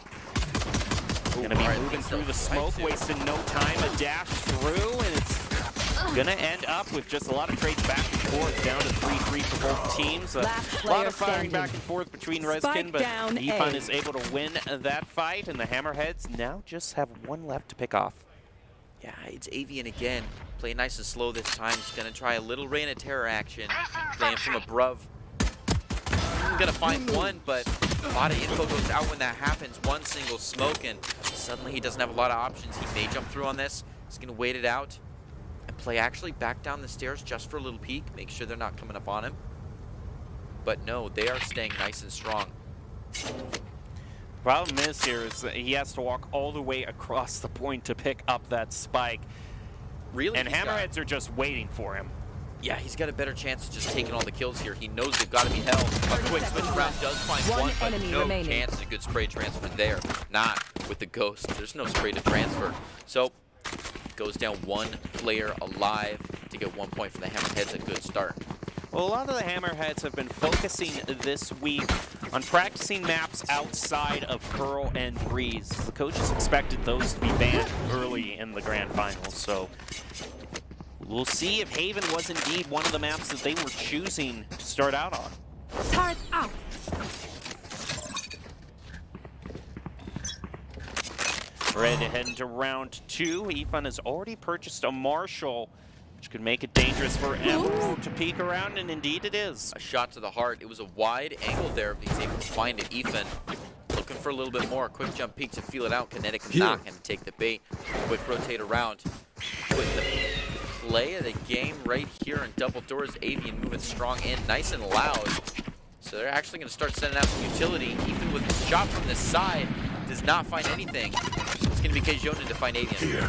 Going to be moving through the smoke, wasting no time, a dash through, and it's going to end up with just a lot of trades back and forth, down to 3-3 for both teams. A lot of firing back and forth between Reskin, but Ifan is able to win that fight, and the Hammerheads now just have one left to pick off. Yeah, it's Avian again. Playing nice and slow this time. He's going to try a little Reign of Terror action. Playing from above. Going to find one, but a lot of info goes out when that happens. One single smoke, and suddenly he doesn't have a lot of options. He may jump through on this. He's going to wait it out and play actually back down the stairs just for a little peek. Make sure they're not coming up on him. But no, they are staying nice and strong. Problem is here is that he has to walk all the way across the point to pick up that spike. Really? And Hammerheads are just waiting for him. Yeah, he's got a better chance of just taking all the kills here. He knows they've got to be held. A quick switch round does find one, but no chance of a good spray transfer there. Not with the Ghost. There's no spray to transfer. So, goes down one player alive to get 1 point for the Hammerheads. A good start. Well, a lot of the Hammerheads have been focusing this week on practicing maps outside of Pearl and Breeze. The coaches expected those to be banned early in the grand finals, so we'll see if Haven was indeed one of the maps that they were choosing to start out on. Turret out. Ready to head into round two. Ifan has already purchased a Marshall, which could make it dangerous for Emerald to peek around, and indeed it is. A shot to the heart. It was a wide angle there, but he's able to find it. Ethan looked looking for a little bit more. Quick jump peek to feel it out. Kinetic not going to take the bait. Quick rotate around. With the play of the game right here in double doors. Avian moving strong in, nice and loud. So they're actually going to start sending out some utility. Even with the shot from this side, does not find anything. It's going to be Kjonen to find Avian.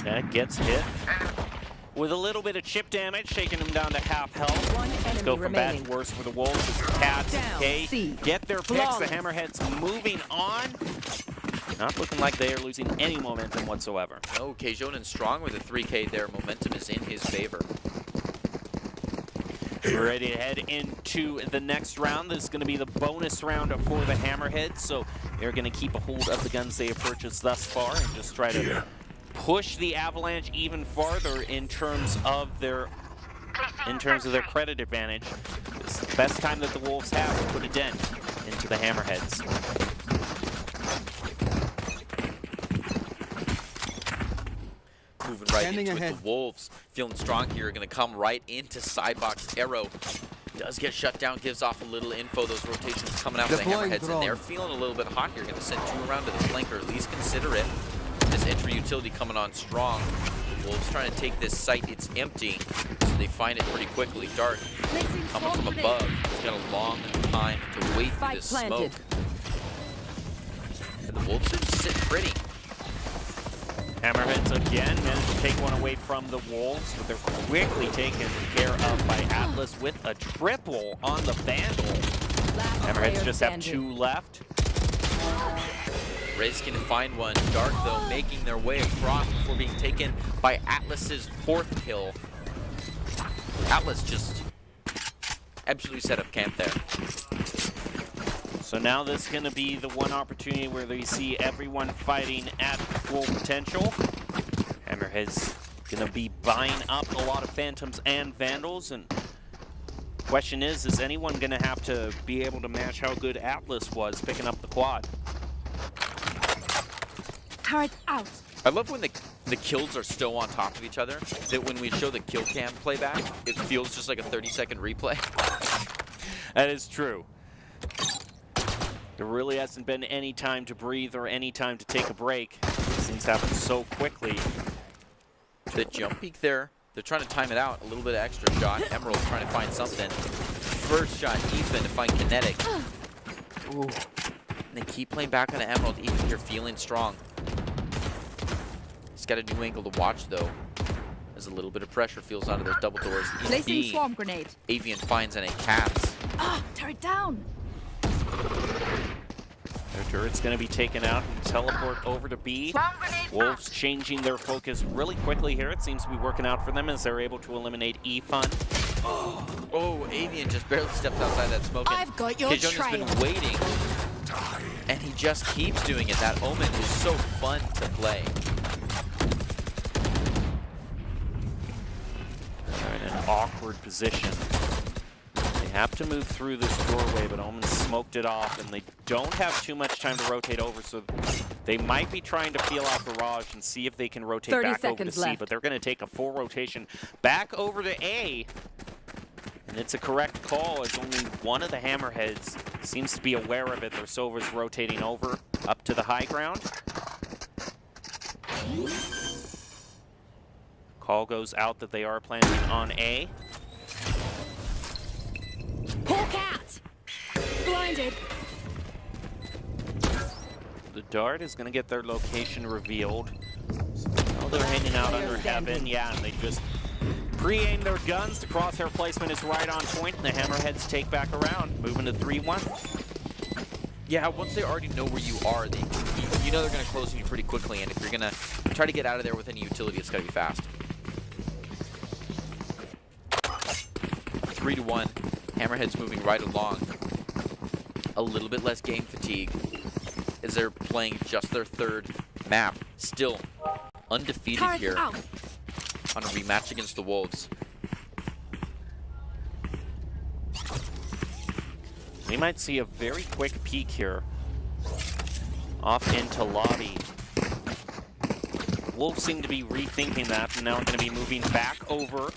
That gets hit. With a little bit of chip damage, shaking him down to half health. Let's go from bad to worse for the Wolves. As the Cats and K get their picks. The Hammerheads moving on. Not looking like they are losing any momentum whatsoever. No, Kjonen strong with a 3K there. Momentum is in his favor. We're ready to head into the next round. This is going to be the bonus round for the Hammerheads. So they're going to keep a hold of the guns they have purchased thus far and just try to push the Avalanche even farther in terms of their credit advantage. It's the best time that the Wolves have to put a dent into the Hammerheads. Moving right into it, the Wolves feeling strong here, going to come right into sidebox. Arrow does get shut down, gives off a little info. Those rotations coming out for the Hammerheads, and they're feeling a little bit hot here. Going to send 2 around to the flank, or at least consider it. This entry utility coming on strong. The Wolves trying to take this site. It's empty, so they find it pretty quickly. Dart coming from above. He's got a long time to wait through this smoke. And the Wolves just sit pretty. Hammerheads again managed to take one away from the Wolves, but they're quickly taken care of by Atlas with a triple on the Vandal. Hammerheads just have 2 left. Raze can find one. Dark, though, making their way across before being taken by Atlas's 4th kill. Atlas just absolutely set up camp there. So now this is going to be the one opportunity where they see everyone fighting at full potential. Hammerhead's going to be buying up a lot of Phantoms and Vandals, and question is anyone going to have to be able to match how good Atlas was picking up the quad? Turret out. I love when the kills are still on top of each other, that when we show the kill cam playback, it feels just like a 30-second replay. That is true. There really hasn't been any time to breathe or any time to take a break. Things happen so quickly. The jump peek there, they're trying to time it out. A little bit of extra shot. Emerald trying to find something. First shot, Ethan to find Kinetic. Ooh. And they keep playing back on the Emerald, even here feeling strong. He's got a new angle to watch, though. As a little bit of pressure feels onto those double doors. Placing swarm grenade. Avian finds any Cats. Turret down. Their turret's going to be taken out and teleport over to B. Wolves changing their focus really quickly here. It seems to be working out for them as they're able to eliminate E-Fun. Oh, Avian just barely stepped outside that smoke. I've got your trail. Kjonen's been waiting, and he just keeps doing it. That Omen is so fun to play. They're in an awkward position. They have to move through this doorway, but Omen smoked it off, and they don't have too much time to rotate over, so they might be trying to feel out Barrage and see if they can rotate back over to C, but they're going to take a full rotation back over to A, and it's a correct call as only one of the Hammerheads seems to be aware of it. Their Sova's rotating over up to the high ground. Call goes out that they are planning on A. Poor cat! Blinded. The Dart is going to get their location revealed. Oh, they're hanging out under heaven. Yeah, and they just pre-aimed their guns. The crosshair placement is right on point, and the Hammerheads take back around, moving to 3-1. Yeah, once they already know where you are, you know they're going to close on you pretty quickly, and if you're going to try to get out of there with any utility, it's got to be fast. 3-1. Hammerhead's moving right along. A little bit less game fatigue as they're playing just their 3rd map. Still undefeated here on a rematch against the Wolves. We might see a very quick peek here. Off into lobby. Wolves seem to be rethinking that, and now we're going to be moving back over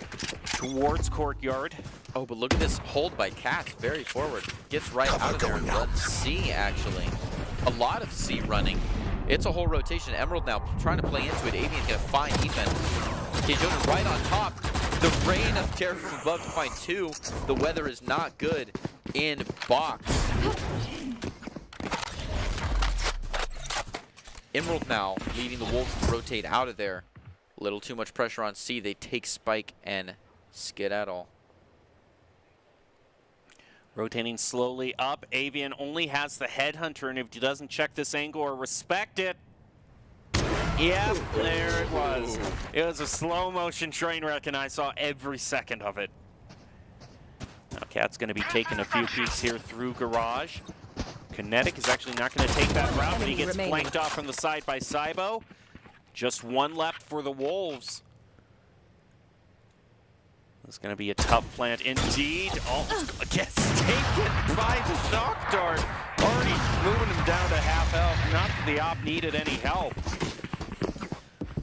towards courtyard. Oh, but look at this hold by Cat. Very forward. Gets right out of there and runs C, actually. A lot of C running. It's a whole rotation. Emerald now trying to play into it. Avian's going to find Ethan. Kjonin right on top. The rain of terror from above to find 2. The weather is not good in box. Emerald now leaving the Wolves to rotate out of there. A little too much pressure on C. They take Spike and skedaddle. Rotating slowly up. Avian only has the headhunter, and if he doesn't check this angle or respect it, yep, there it was. It was a slow motion train wreck, and I saw every second of it. Now Cat's going to be taking a few peeks here through Garage. Kinetic is actually not going to take that route, but he gets flanked off from the side by Cybo. Just one left for the Wolves. It's going to be a tough plant indeed. Almost gets taken by the shock dart. Already moving him down to half health. Not that the op needed any help.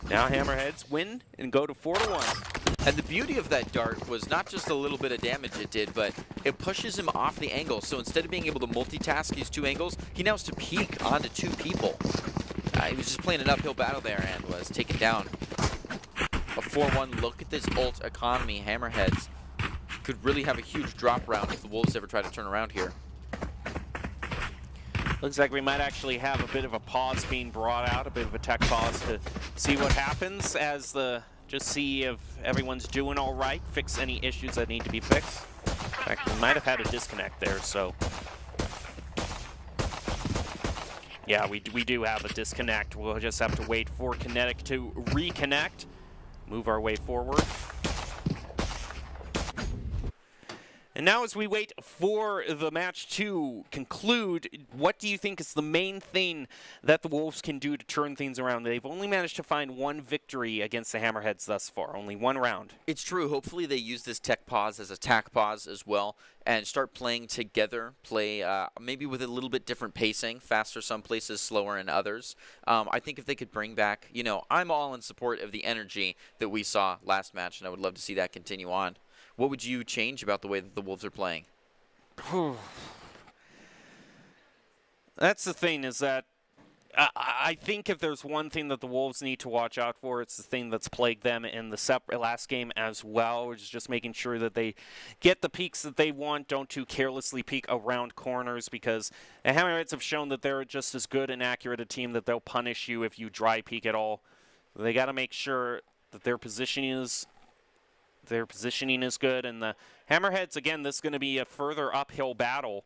Now Hammerheads win and go to 4-1. And the beauty of that dart was not just a little bit of damage it did, but it pushes him off the angle. So instead of being able to multitask these 2 angles, he now has to peek onto 2 people. He was just playing an uphill battle there and was taken down. A 4-1. Look at this ult economy. Hammerheads could really have a huge drop round if the Wolves ever try to turn around here. Looks like we might actually have a bit of a pause being brought out, a bit of a tech pause to see what happens as just see if everyone's doing all right, fix any issues that need to be fixed. In fact, we might have had a disconnect there, so. Yeah, we do have a disconnect. We'll just have to wait for Kinetic to reconnect, move our way forward. And now as we wait for the match to conclude, what do you think is the main thing that the Wolves can do to turn things around? They've only managed to find 1 victory against the Hammerheads thus far, only 1 round. It's true. Hopefully they use this tech pause as a tack pause as well and start playing together, play maybe with a little bit different pacing, faster some places, slower in others. I think if they could bring back, you know, I'm all in support of the energy that we saw last match, and I would love to see that continue on. What would you change about the way that the Wolves are playing? That's the thing, is that I think if there's one thing that the Wolves need to watch out for, it's the thing that's plagued them in the last game as well, which is just making sure that they get the peaks that they want, don't too carelessly peek around corners, because the Hammerheads have shown that they're just as good and accurate a team that they'll punish you if you dry peek at all. They got to make sure that their positioning is good, and the Hammerheads, again, this is going to be a further uphill battle.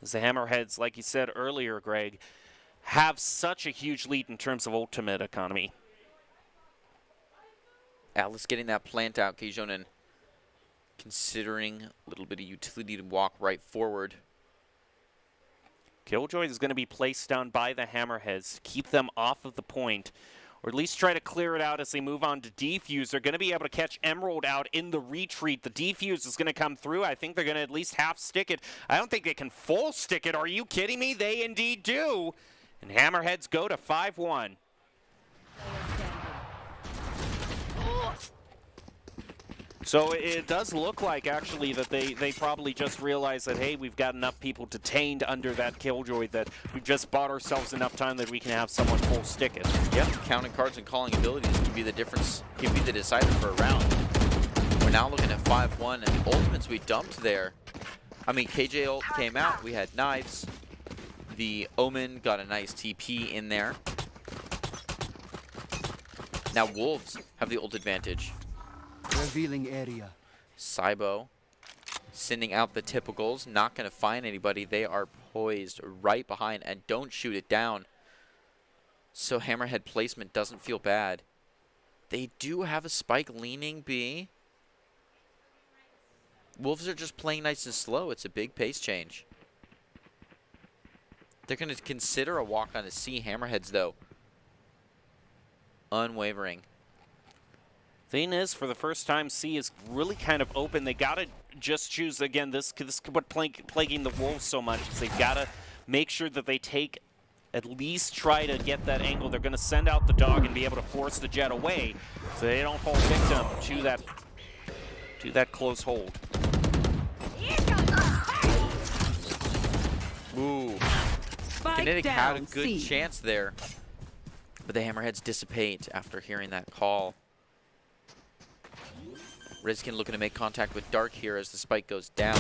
As the Hammerheads, like you said earlier, Greg, have such a huge lead in terms of ultimate economy. Atlas getting that plant out. Kjonin considering a little bit of utility to walk right forward. Killjoy is going to be placed down by the Hammerheads, keep them off of the point, or at least try to clear it out as they move on to Defuse. They're going to be able to catch Emerald out in the retreat. The Defuse is going to come through. I think they're going to at least half stick it. I don't think they can full stick it. Are you kidding me? They indeed do. And Hammerheads go to 5-1. So it does look like, actually, that they probably just realized that, hey, we've got enough people detained under that Killjoy that we've just bought ourselves enough time that we can have someone full stick it. Yeah, counting cards and calling abilities can be the difference, can be the decider for a round. We're now looking at 5-1, and the ultimates we dumped there. I mean, KJ ult came out, we had knives. The Omen got a nice TP in there. Now Wolves have the ult advantage. Revealing area. Cybo sending out the typicals, not going to find anybody. They are poised right behind and don't shoot it down. So Hammerhead placement doesn't feel bad. They do have a spike leaning B. Wolves are just playing nice and slow. It's a big pace change. They're going to consider a walk on a C. Hammerheads, though, unwavering. Thing is, for the first time, C is really kind of open. They got to just choose, again, this is what plaguing the Wolves so much, is they've got to make sure that they take, at least try to get that angle. They're going to send out the dog and be able to force the jet away so they don't fall victim do that close hold. Ooh. Spike Kinetic had a down, good C. chance there. But the Hammerheads dissipate after hearing that call. Redskin looking to make contact with Dark here as the spike goes down.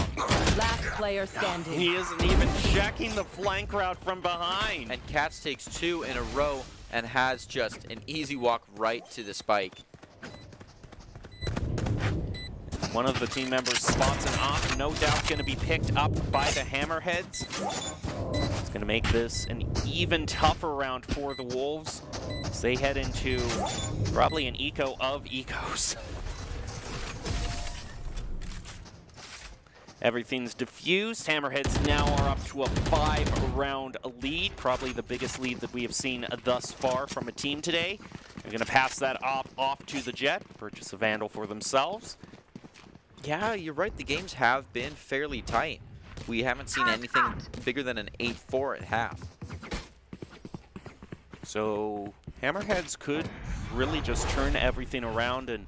Last player standing. He isn't even checking the flank route from behind. And Cats takes 2 in a row and has just an easy walk right to the spike. One of the team members spots an op, no doubt going to be picked up by the Hammerheads. It's going to make this an even tougher round for the Wolves as they head into probably an eco of ecos. Everything's diffused. Hammerheads now are up to a 5-round lead, probably the biggest lead that we have seen thus far from a team today. They're going to pass that off to the Jet, purchase a Vandal for themselves. Yeah, you're right. The games have been fairly tight. We haven't seen anything bigger than an 8-4 at half. So Hammerheads could really just turn everything around and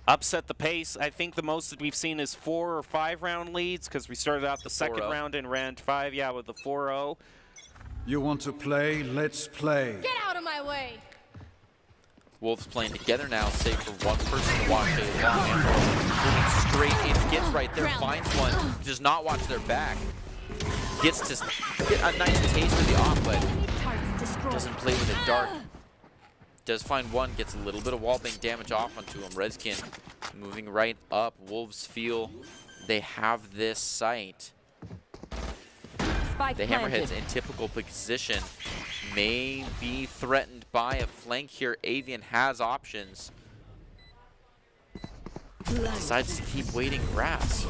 upset the pace. I think the most that we've seen is 4 or 5 round leads because we started out the second round in round 5, yeah, with the 4-0. You want to play? Let's play. Get out of my way. Wolves playing together now, save for one person to watch a long arrow. Moving straight in, gets right there, finds one, does not watch their back. Gets to get a nice taste of the off, but doesn't play with it dark. Does find one, gets a little bit of wallbang damage off onto him. Redskin moving right up. Wolves feel they have this site. Spike The planted. Hammerheads in typical position may be threatened by a flank here. Avian has options. Decides to keep waiting grass.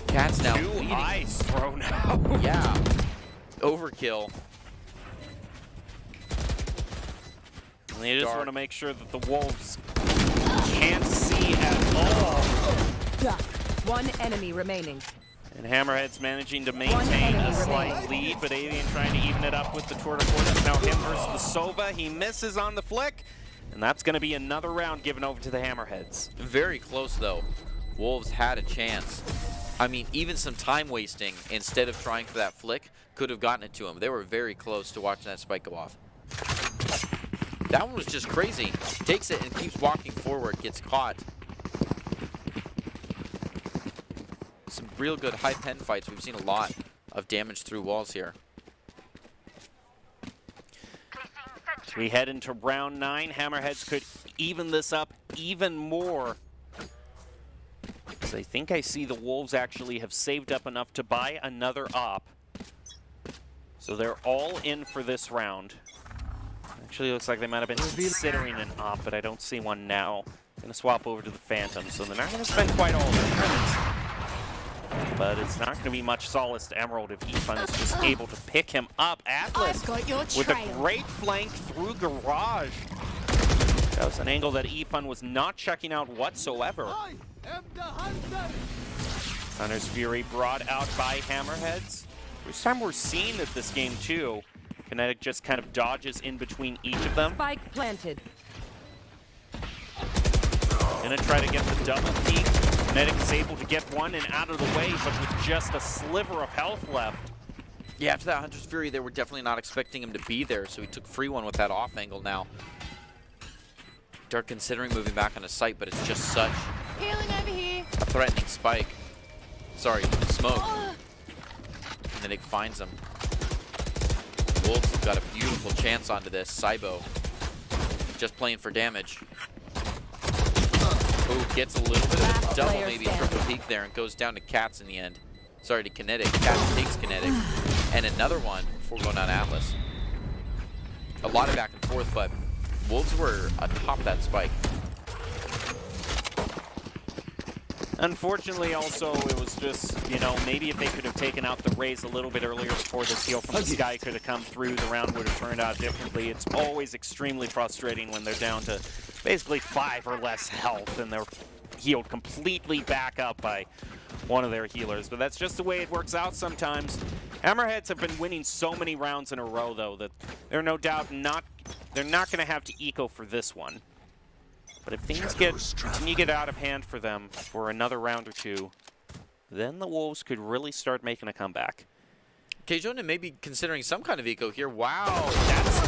Cat's now 2 bleeding. eyes thrown out. Yeah. Overkill. And they just Dark. want to make sure that the Wolves can't see at all. One enemy remaining. And Hammerhead's managing to maintain a enemy slight remaining. lead, but Avian trying to even it up with the Tour de Force. Now him versus the Sova. He misses on the flick, and that's going to be another round given over to the Hammerheads. Very close, though. Wolves had a chance. I mean, even some time wasting instead of trying for that flick could have gotten it to him. They were very close to watching that spike go off. That one was just crazy. Takes it and keeps walking forward, gets caught. Some real good high pen fights. We've seen a lot of damage through walls here. We head into round 9. Hammerheads could even this up even more. So I think I see the Wolves actually have saved up enough to buy another op. So they're all in for this round. Actually looks like they might have been considering an op, but I don't see one now. Gonna swap over to the Phantom, so they're not gonna spend quite all their credits. But it's not gonna be much solace to Emerald if Efun is just able to pick him up. Atlas I've got your with a trail. great flank through Garage. That was an angle that Efun was not checking out whatsoever. Hunter's Fury brought out by Hammerheads. First time we're seeing it this game too. Kinetic just kind of dodges in between each of them. Spike planted. Gonna try to get the double peek. Kinetic is able to get one and out of the way, but with just a sliver of health left. Yeah, after that Hunter's Fury, they were definitely not expecting him to be there, so he took free one with that off angle now. Dark considering moving back on his site, but it's just such Healing over here. a threatening spike. Sorry, smoke. And then it finds him. Wolves have got a beautiful chance onto this. Cybo just playing for damage. Ooh, gets a little bit of a double, maybe triple peek there, and goes down to Cats in the end. Sorry, to Kinetic. Cats takes Kinetic. And another one before going on Atlas. A lot of back and forth, but Wolves were atop that spike. Unfortunately, also, it was just, you know, maybe if they could have taken out the Rays a little bit earlier before this heal from the Sky could have come through, the round would have turned out differently. It's always extremely frustrating when they're down to basically 5 or less health and they're healed completely back up by one of their healers. But that's just the way it works out sometimes. Hammerheads have been winning so many rounds in a row, though, that they're no doubt they're not going to have to eco for this one. But if things continue to get out of hand for them for another round or two, then the Wolves could really start making a comeback. Kjonen may be considering some kind of eco here. Wow, that's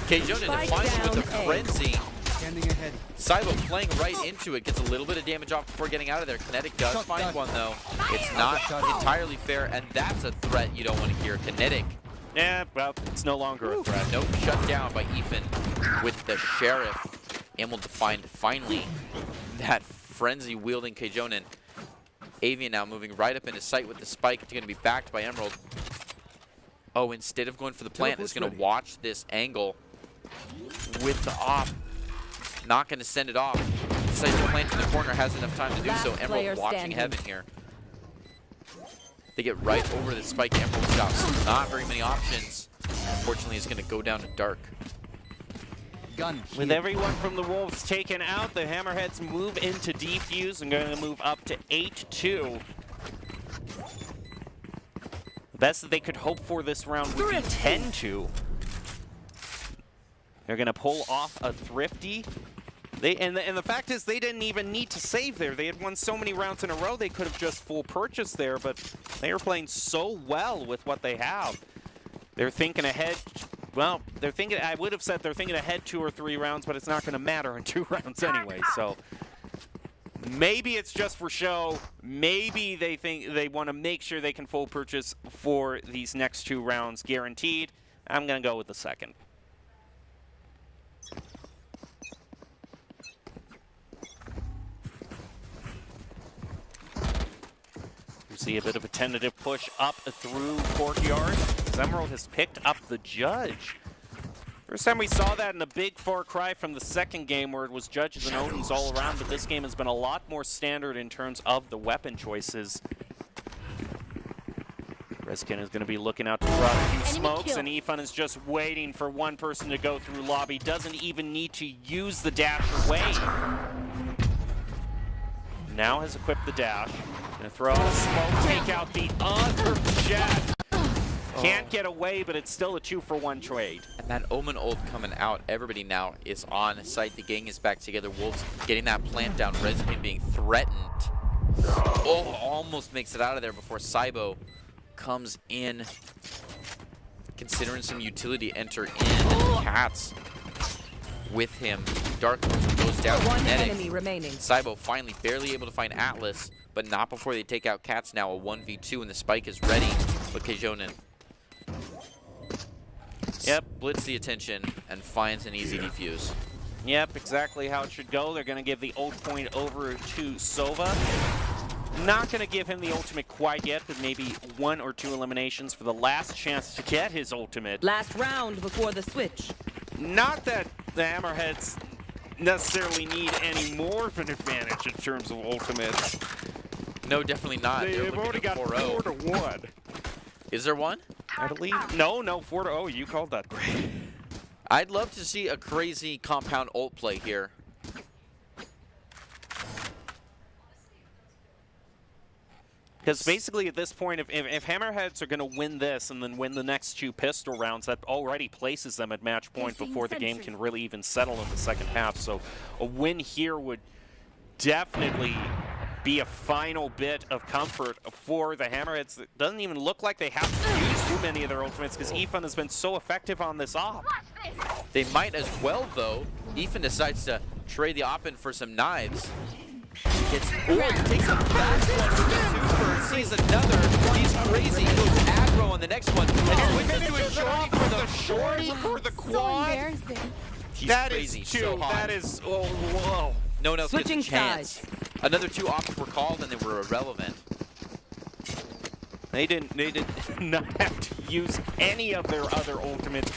Kjonen defies with the frenzy. Standing ahead. Cybo playing right into it, gets a little bit of damage off before getting out of there. Kinetic does find one though. It's not entirely fair, and that's a threat you don't want to hear. Kinetic. Yeah, well, it's no longer a threat. Nope, shut down by Ethan with the Sheriff. Able to find finally that frenzy-wielding Kjonen. Avian now moving right up into sight with the spike. It's going to be backed by Emerald. Oh, instead of going for the plant, it's going to watch this angle with the op. Not going to send it off. Decides to plant in the corner, has enough time to do so. Emerald watching heaven here. They get right over the spike. Emerald's got not very many options. Unfortunately, it's going to go down to dark. With everyone from the Wolves taken out, the Hammerheads move into defuse and going to move up to 8-2. The best that they could hope for this round would be 10-2. They're going to pull off a Thrifty. And the fact is, they didn't even need to save there. They had won so many rounds in a row, they could have just full purchased there, but they are playing so well with what they have. They're thinking ahead. Well, they're thinking, I would have said they're thinking ahead 2 or 3 rounds, but it's not going to matter in 2 rounds anyway. So maybe it's just for show. Maybe they think they want to make sure they can full purchase for these next 2 rounds guaranteed. I'm going to go with the second. You see a bit of a tentative push up through Courtyard. Emerald has picked up the Judge. First time we saw that in a big far cry from the second game where it was Judges and Odins all around, but this game has been a lot more standard in terms of the weapon choices. Reskin is going to be looking out to throw out a few smokes, and Efun is just waiting for one person to go through lobby. Doesn't even need to use the dash away. Now has equipped the dash. Gonna throw out a smoke, take out the other jet. Can't get away, but it's still a 2-for-1 trade. And that Omen ult coming out. Everybody now is on site. The gang is back together. Wolves getting that plant down. Reskin being threatened. Oh, almost makes it out of there before Cybo comes in. Considering some utility enter in. And Cats with him. Dark goes down. One enemy remaining. Cybo finally barely able to find Atlas, but not before they take out Cats. Now a 1v2 and the spike is ready. But Kjonen. Yep, blitz the attention and finds an easy defuse. Yep, exactly how it should go. They're going to give the ult point over to Sova. Not going to give him the ultimate quite yet, but maybe 1 or 2 eliminations for the last chance to get his ultimate. Last round before the switch. Not that the Hammerheads necessarily need any more of an advantage in terms of ultimates. No, definitely not. They've already got 4-1. Is there one? I believe. No, 4-0. You called that great. I'd love to see a crazy compound ult play here. Because basically at this point, if Hammerheads are going to win this and then win the next 2 pistol rounds, that already places them at match point before the game can really even settle in the second half. So a win here would definitely be a final bit of comfort for the Hammerheads. It doesn't even look like they have to use too many of their ultimates because Efun has been so effective on this op. They might as well, though. Efun decides to trade the op in for some knives. Takes a fast one with the super, sees another. He's crazy. He goes aggro on the next one. And switches to a shorty for the shorty for the quad. That crazy. is 2. So hot. That is, oh, whoa. No one else Switching gets a chance. sides. Another 2 ops were called and they were irrelevant. They did not have to use any of their other ultimates.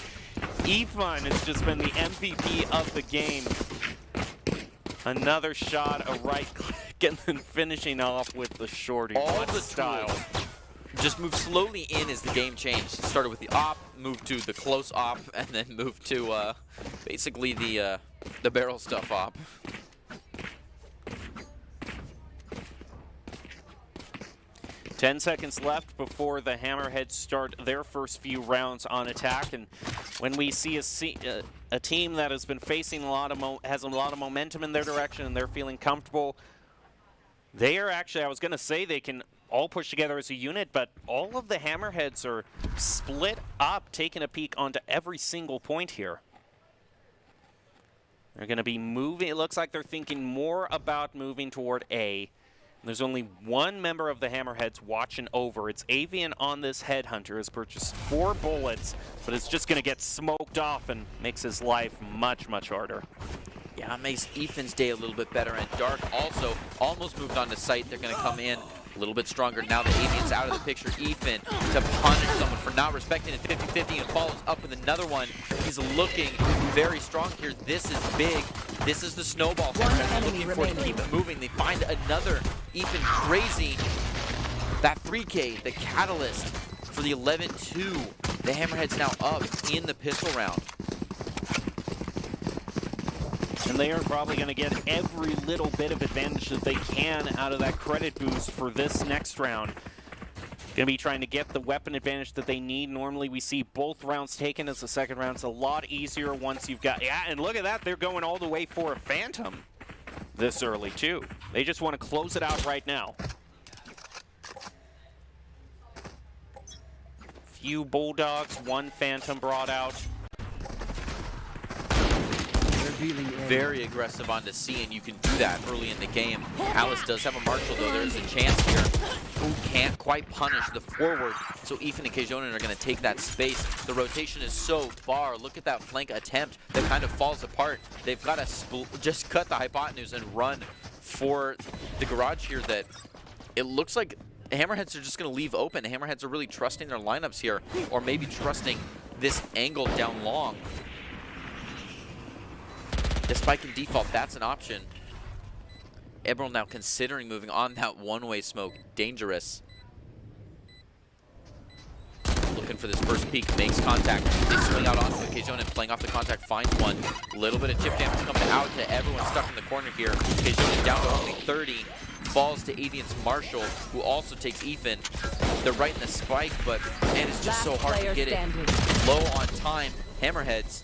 Efun has just been the MVP of the game. Another shot, a right click, and then finishing off with the shorty. All the style. Just move slowly in as the game changed. Started with the op, moved to the close op, and then moved to basically the barrel stuff op. Ten seconds left before the Hammerheads start their first few rounds on attack, and when we see a team that has been facing has a lot of momentum in their direction and they're feeling comfortable. They are actually, I was going to say they can all push together as a unit, but all of the Hammerheads are split up, taking a peek onto every single point here. They're going to be moving. It looks like they're thinking more about moving toward A. There's only one member of the Hammerheads watching over. It's Avian on this Headhunter. Has purchased 4 bullets, but it's just going to get smoked off and makes his life much, much harder. Yeah, it makes Ethan's day a little bit better. And Dark also almost moved on to site. They're going to come in a little bit stronger now that Avian's out of the picture. Ethan to punish someone for not respecting it 50-50 and follows up with another one. He's looking very strong here. This is big. This is the snowball. They're looking for it to keep it moving. They find another Ethan crazy. That 3K, the catalyst for the 11-2. The Hammerhead's now up in the pistol round. And they are probably going to get every little bit of advantage that they can out of that credit boost for this next round. Going to be trying to get the weapon advantage that they need. Normally we see both rounds taken as the second round's a lot easier once you've got... Yeah, and look at that. They're going all the way for a Phantom this early, too. They just want to close it out right now. Few Bulldogs, 1 Phantom brought out. Very aggressive onto C, and you can do that early in the game. Alice does have a Marshall, though. There's a chance here. Who can't quite punish the forward, so Ethan and Kjonen are going to take that space. The rotation is so far. Look at that flank attempt that kind of falls apart. They've got to just cut the hypotenuse and run for the garage here that it looks like the Hammerheads are just going to leave open. The Hammerheads are really trusting their lineups here, or maybe trusting this angle down long. The spike in default, that's an option. Emerald now considering moving on that one-way smoke. Dangerous. Looking for this first peek, makes contact. They swing out onto it. Kjonen playing off the contact, finds one. Little bit of chip damage coming out to everyone stuck in the corner here. Kjonen down to only 30. Falls to Avian's Marshall, who also takes Ethan. They're right in the spike, but man, it's just so hard to get it low on time. Hammerheads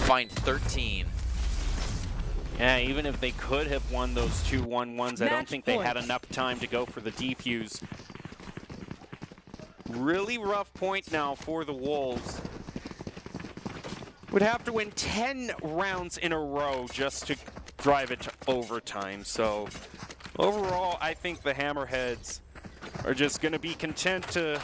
find 13. Yeah, even if they could have won those 2 1-1s, I don't think they had enough time to go for the defuse. Really rough point now for the Wolves. Would have to win 10 rounds in a row just to drive it to overtime. So overall, I think the Hammerheads are just going to be content to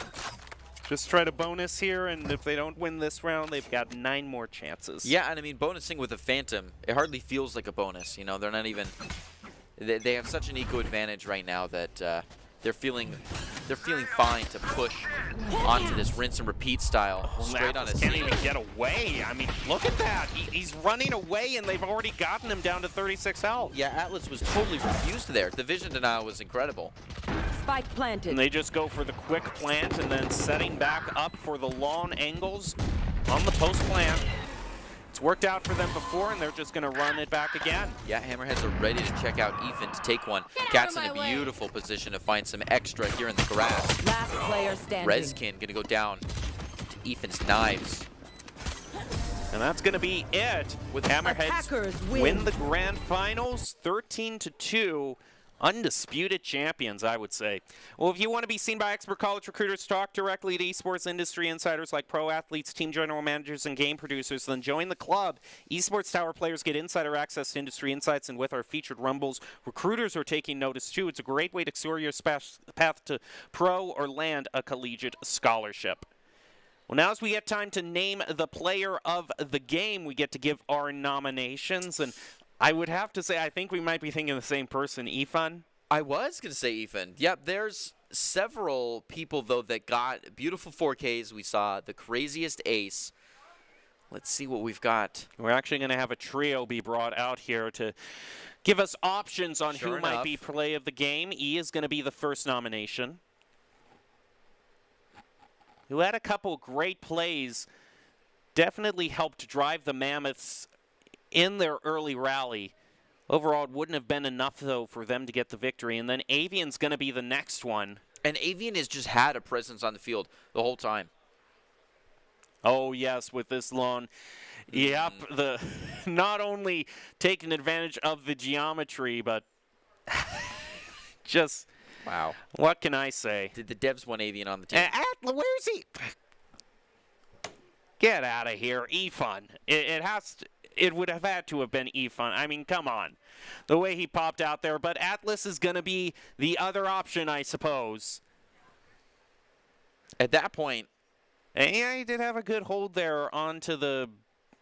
just try to bonus here, and if they don't win this round, they've got 9 more chances. Yeah, and I mean, bonusing with a Phantom, it hardly feels like a bonus. You know, they're not even... They have such an eco advantage right now that they're feeling fine to push onto this rinse and repeat style straight on a can't even get away. I mean, look at that. He's running away, and they've already gotten him down to 36 health. Yeah, Atlas was totally refused there. The vision denial was incredible. Spike planted. And they just go for the quick plant and then setting back up for the long angles on the post plant. It's worked out for them before, and they're just going to run it back again. Yeah, Hammerheads are ready to check out Ethan to take one. Cat's in a beautiful position to find some extra here in the grass. Last player standing. Rezkin going to go down to Ethan's knives. And that's going to be it. With Hammerheads win the grand finals 13-2. Undisputed champions, I would say. Well, if you want to be seen by expert college recruiters, talk directly to esports industry insiders like pro athletes, team general managers, and game producers, then join the club. Esports Tower players get insider access to industry insights, and with our featured rumbles, recruiters are taking notice too. It's a great way to secure your path to pro or land a collegiate scholarship. Well, now as we get time to name the player of the game, we get to give our nominations, and I would have to say, I think we might be thinking of the same person, Ethan. I was going to say Ethan. Yep, there's several people, though, that got beautiful 4Ks. We saw the craziest ace. Let's see what we've got. We're actually going to have a trio be brought out here to give us options on Sure who enough. might be play of the game. E is going to be the first nomination. Who had a couple great plays, definitely helped drive the Mammoths in their early rally. Overall, it wouldn't have been enough, though, for them to get the victory. And then Avian's going to be the next one. And Avian has just had a presence on the field the whole time. Oh, yes, with this loan. Yep, not only taking advantage of the geometry, but just, Wow. what can I say? Did the devs want Avian on the team? Where's he? Get out of here, E-Fun. It would have had to have been E-Fun. I mean, come on. The way he popped out there. But Atlas is going to be the other option, I suppose. At that point, yeah, he did have a good hold there onto the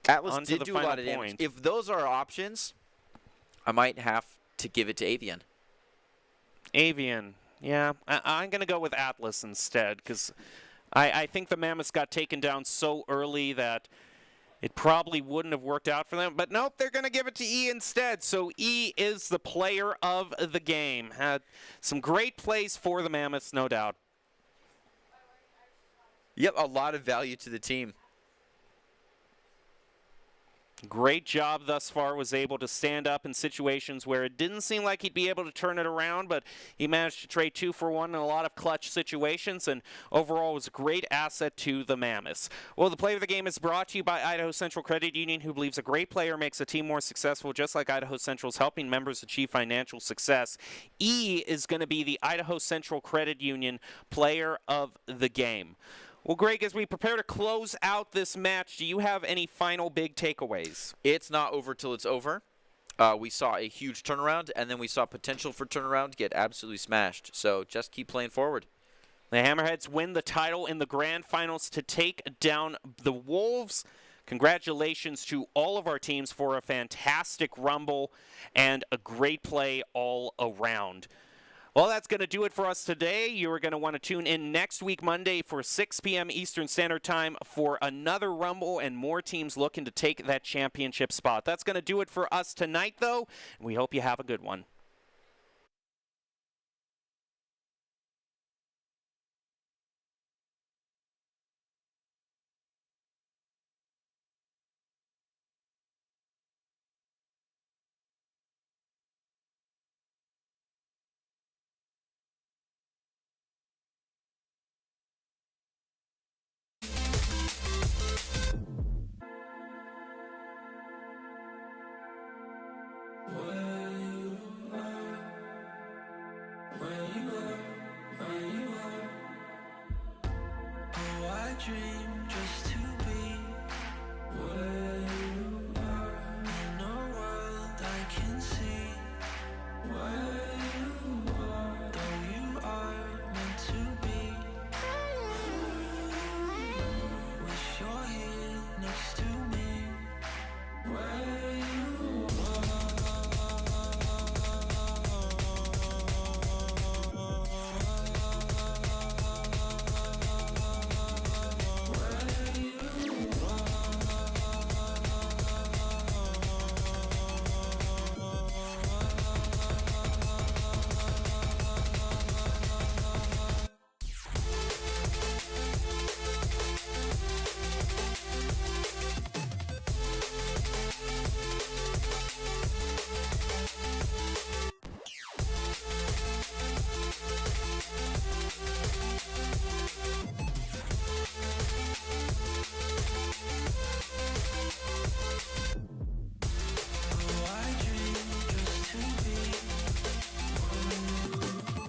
Atlas did do a lot of damage. If those are options, I might have to give it to Avian. Avian, yeah. I'm going to go with Atlas instead because I think the Mammoths got taken down so early that it probably wouldn't have worked out for them. But nope, they're going to give it to E instead. So E is the player of the game. Had some great plays for the Mammoths, no doubt. Yep, a lot of value to the team. Great job thus far, was able to stand up in situations where it didn't seem like he'd be able to turn it around, but he managed to trade 2 for 1 in a lot of clutch situations, and overall was a great asset to the Mammoths. Well, the play of the game is brought to you by Idaho Central Credit Union, who believes a great player makes a team more successful, just like Idaho Central's helping members achieve financial success. E is going to be the Idaho Central Credit Union player of the game. Well, Greg, as we prepare to close out this match, do you have any final big takeaways? It's not over till it's over. We saw a huge turnaround, and then we saw potential for turnaround get absolutely smashed. So just keep playing forward. The Hammerheads win the title in the grand finals to take down the Wolves. Congratulations to all of our teams for a fantastic Rumble and a great play all around. Well, that's going to do it for us today. You are going to want to tune in next week, Monday, for 6 p.m. Eastern Standard Time for another Rumble and more teams looking to take that championship spot. That's going to do it for us tonight, though. We hope you have a good one.